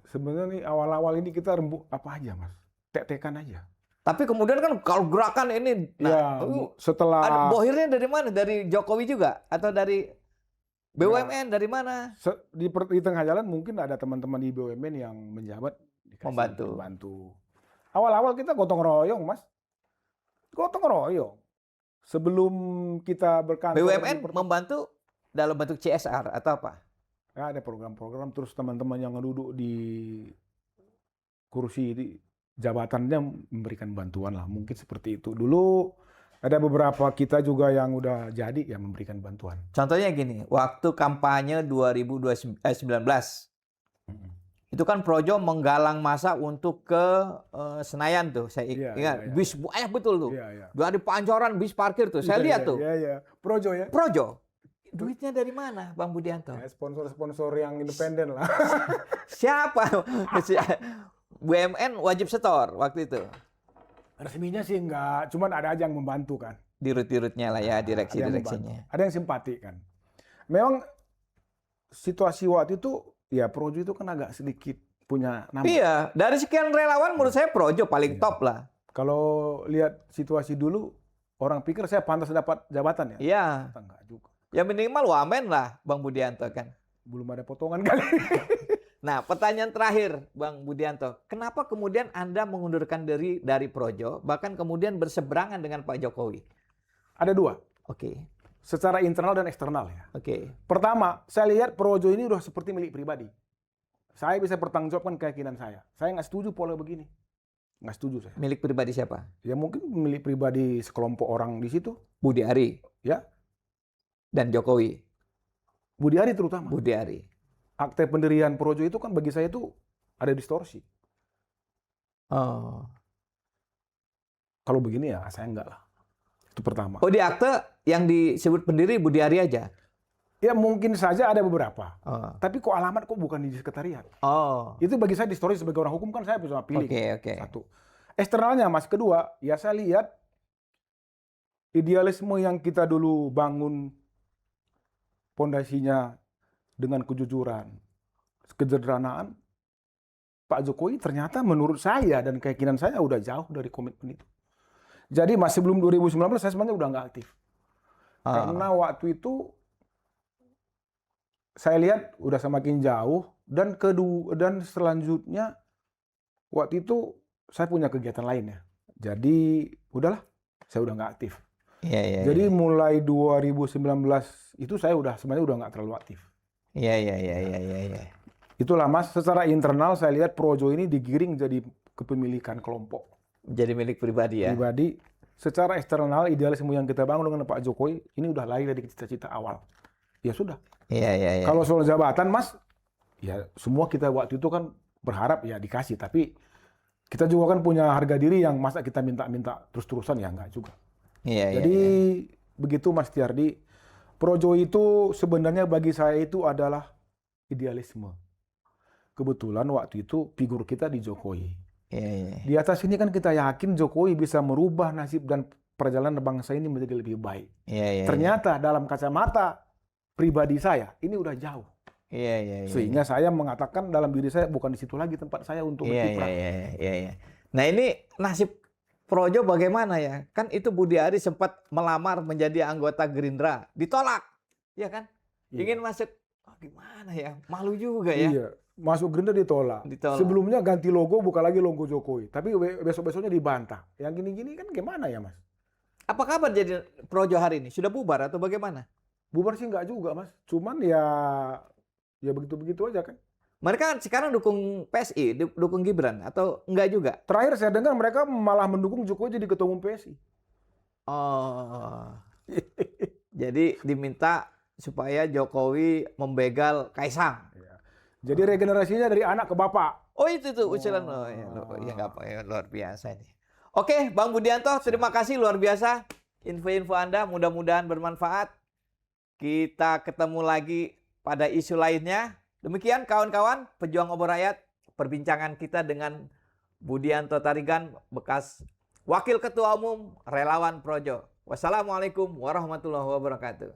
Speaker 1: Sebenarnya nih awal-awal ini kita rembuk apa aja, Mas? Tek-tekan aja.
Speaker 2: Tapi kemudian kan kalau gerakan ini,
Speaker 1: Ya,
Speaker 2: ada
Speaker 1: setelah
Speaker 2: bohirnya dari mana? Dari Jokowi juga atau dari BUMN, dari mana?
Speaker 1: di tengah jalan mungkin ada teman-teman di BUMN yang menjabat dikasih membantu. Awal-awal kita gotong royong, Mas. Gotong royong. Sebelum kita berkantor
Speaker 2: BUMN membantu dalam bentuk CSR atau apa?
Speaker 1: Ya, ada program-program, terus teman-teman yang duduk di kursi di jabatannya memberikan bantuan lah, mungkin seperti itu. Dulu ada beberapa kita juga yang udah jadi ya memberikan bantuan.
Speaker 2: Contohnya gini, waktu kampanye 2019 itu kan Projo menggalang massa untuk ke Senayan tuh, saya ingat.
Speaker 1: Iya.
Speaker 2: Bis banyak betul tuh.
Speaker 1: Iya.
Speaker 2: Dari Pancoran bis parkir tuh, saya lihat tuh.
Speaker 1: Iya. Projo ya.
Speaker 2: Projo, duitnya dari mana, Bang Budianto?
Speaker 1: Ya, sponsor-sponsor yang independen lah.
Speaker 2: Siapa? BUMN wajib setor waktu itu.
Speaker 1: Resminya sih enggak, cuman ada aja yang membantu kan.
Speaker 2: Dirut-dirutnya lah ya,
Speaker 1: Ada yang
Speaker 2: direksi-direksinya.
Speaker 1: Ada yang simpati kan. Memang situasi waktu itu ya Projo itu kan agak sedikit punya nama.
Speaker 2: Iya, dari sekian relawan menurut saya Projo paling top lah.
Speaker 1: Kalau lihat situasi dulu, orang pikir saya pantas dapat jabatan ya?
Speaker 2: Iya.
Speaker 1: Enggak juga.
Speaker 2: Ya minimal wamen lah Bang Budianto kan.
Speaker 1: Belum ada potongan kali.
Speaker 2: Nah, pertanyaan terakhir Bang Budianto, kenapa kemudian Anda mengundurkan diri dari Projo, bahkan kemudian berseberangan dengan Pak Jokowi?
Speaker 1: Ada dua,
Speaker 2: Oke.
Speaker 1: secara internal dan eksternal ya.
Speaker 2: Oke.
Speaker 1: Pertama, saya lihat Projo ini udah seperti milik pribadi. Saya bisa bertanggungjawabkan keyakinan saya. Saya nggak setuju pola begini. Nggak setuju saya.
Speaker 2: Milik pribadi siapa?
Speaker 1: Ya mungkin milik pribadi sekelompok orang di situ.
Speaker 2: Budi Ari
Speaker 1: Ya,
Speaker 2: dan Jokowi.
Speaker 1: Budi Ari terutama.
Speaker 2: Budi Ari.
Speaker 1: Akte pendirian Projo itu kan bagi saya itu ada distorsi.
Speaker 2: Oh.
Speaker 1: Kalau begini ya saya enggak lah. Itu pertama.
Speaker 2: Oh, di akte yang disebut pendiri Budi Ari aja?
Speaker 1: Ya mungkin saja ada beberapa.
Speaker 2: Oh.
Speaker 1: Tapi kok alamat kok bukan di sekretariat.
Speaker 2: Oh.
Speaker 1: Itu bagi saya distorsi, sebagai orang hukum kan saya bisa pilih.
Speaker 2: Oke.
Speaker 1: Satu. Eksternalnya Mas, kedua, ya saya lihat idealisme yang kita dulu bangun pondasinya dengan kejujuran, kesederhanaan, Pak Jokowi ternyata menurut saya dan keyakinan saya udah jauh dari komitmen itu. Jadi masih belum 2019 saya sebenarnya udah nggak aktif. Karena waktu itu saya lihat udah semakin jauh, dan selanjutnya waktu itu saya punya kegiatan lain ya. Jadi udahlah, saya udah nggak aktif.
Speaker 2: Iya.
Speaker 1: Jadi mulai 2019 itu saya sebenarnya udah nggak terlalu aktif.
Speaker 2: Iya.
Speaker 1: Itulah Mas, secara internal saya lihat Projo ini digiring jadi kepemilikan kelompok.
Speaker 2: Jadi milik pribadi ya?
Speaker 1: Pribadi. Secara eksternal, idealisme yang kita bangun dengan Pak Jokowi, ini udah lahir dari cita-cita awal. Ya sudah.
Speaker 2: Iya.
Speaker 1: Kalau soal jabatan Mas, ya semua kita waktu itu kan berharap ya dikasih. Tapi kita juga kan punya harga diri yang masa kita minta-minta terus-terusan ya enggak juga.
Speaker 2: Iya.
Speaker 1: Jadi Begitu Mas Tiardi, Projo itu sebenarnya bagi saya itu adalah idealisme. Kebetulan waktu itu figur kita di Jokowi.
Speaker 2: Iya, iya.
Speaker 1: Di atas ini kan kita yakin Jokowi bisa merubah nasib dan perjalanan bangsa ini menjadi lebih baik.
Speaker 2: Iya, iya,
Speaker 1: Ternyata dalam kacamata pribadi saya, ini udah jauh.
Speaker 2: iya, iya, iya.
Speaker 1: Sehingga saya mengatakan dalam diri saya, bukan di situ lagi tempat saya untuk
Speaker 2: Iya,
Speaker 1: berkiprah.
Speaker 2: iya, iya, iya, iya. Nah, ini nasib Projo bagaimana ya? Kan itu Budi Ari sempat melamar menjadi anggota Gerindra, ditolak, ya kan?
Speaker 1: Iya.
Speaker 2: Ingin masuk, oh, gimana ya? Malu juga ya.
Speaker 1: Iya, masuk Gerindra ditolak.
Speaker 2: Ditolak.
Speaker 1: Sebelumnya ganti logo, bukan lagi logo Jokowi. Tapi besok-besoknya dibantah. Yang gini-gini kan gimana ya, Mas?
Speaker 2: Apa kabar jadi Projo hari ini? Sudah bubar atau bagaimana?
Speaker 1: Bubar sih nggak juga, Mas. Cuman ya begitu-begitu aja kan.
Speaker 2: Mereka kan sekarang dukung PSI, dukung Gibran atau enggak juga?
Speaker 1: Terakhir saya dengar mereka malah mendukung Jokowi jadi ketua umum PSI.
Speaker 2: Oh, jadi diminta supaya Jokowi membegal Kaisang.
Speaker 1: Jadi regenerasinya dari anak ke bapak.
Speaker 2: Oh itu tuh usulan lo, ya nggak apa ya, luar biasa ini. Oke, Bang Budianto, terima kasih luar biasa info-info Anda, mudah-mudahan bermanfaat. Kita ketemu lagi pada isu lainnya. Demikian kawan-kawan, pejuang obor rakyat, perbincangan kita dengan Budianto Tarigan, bekas Wakil Ketua Umum Relawan Projo. Wassalamualaikum warahmatullahi wabarakatuh.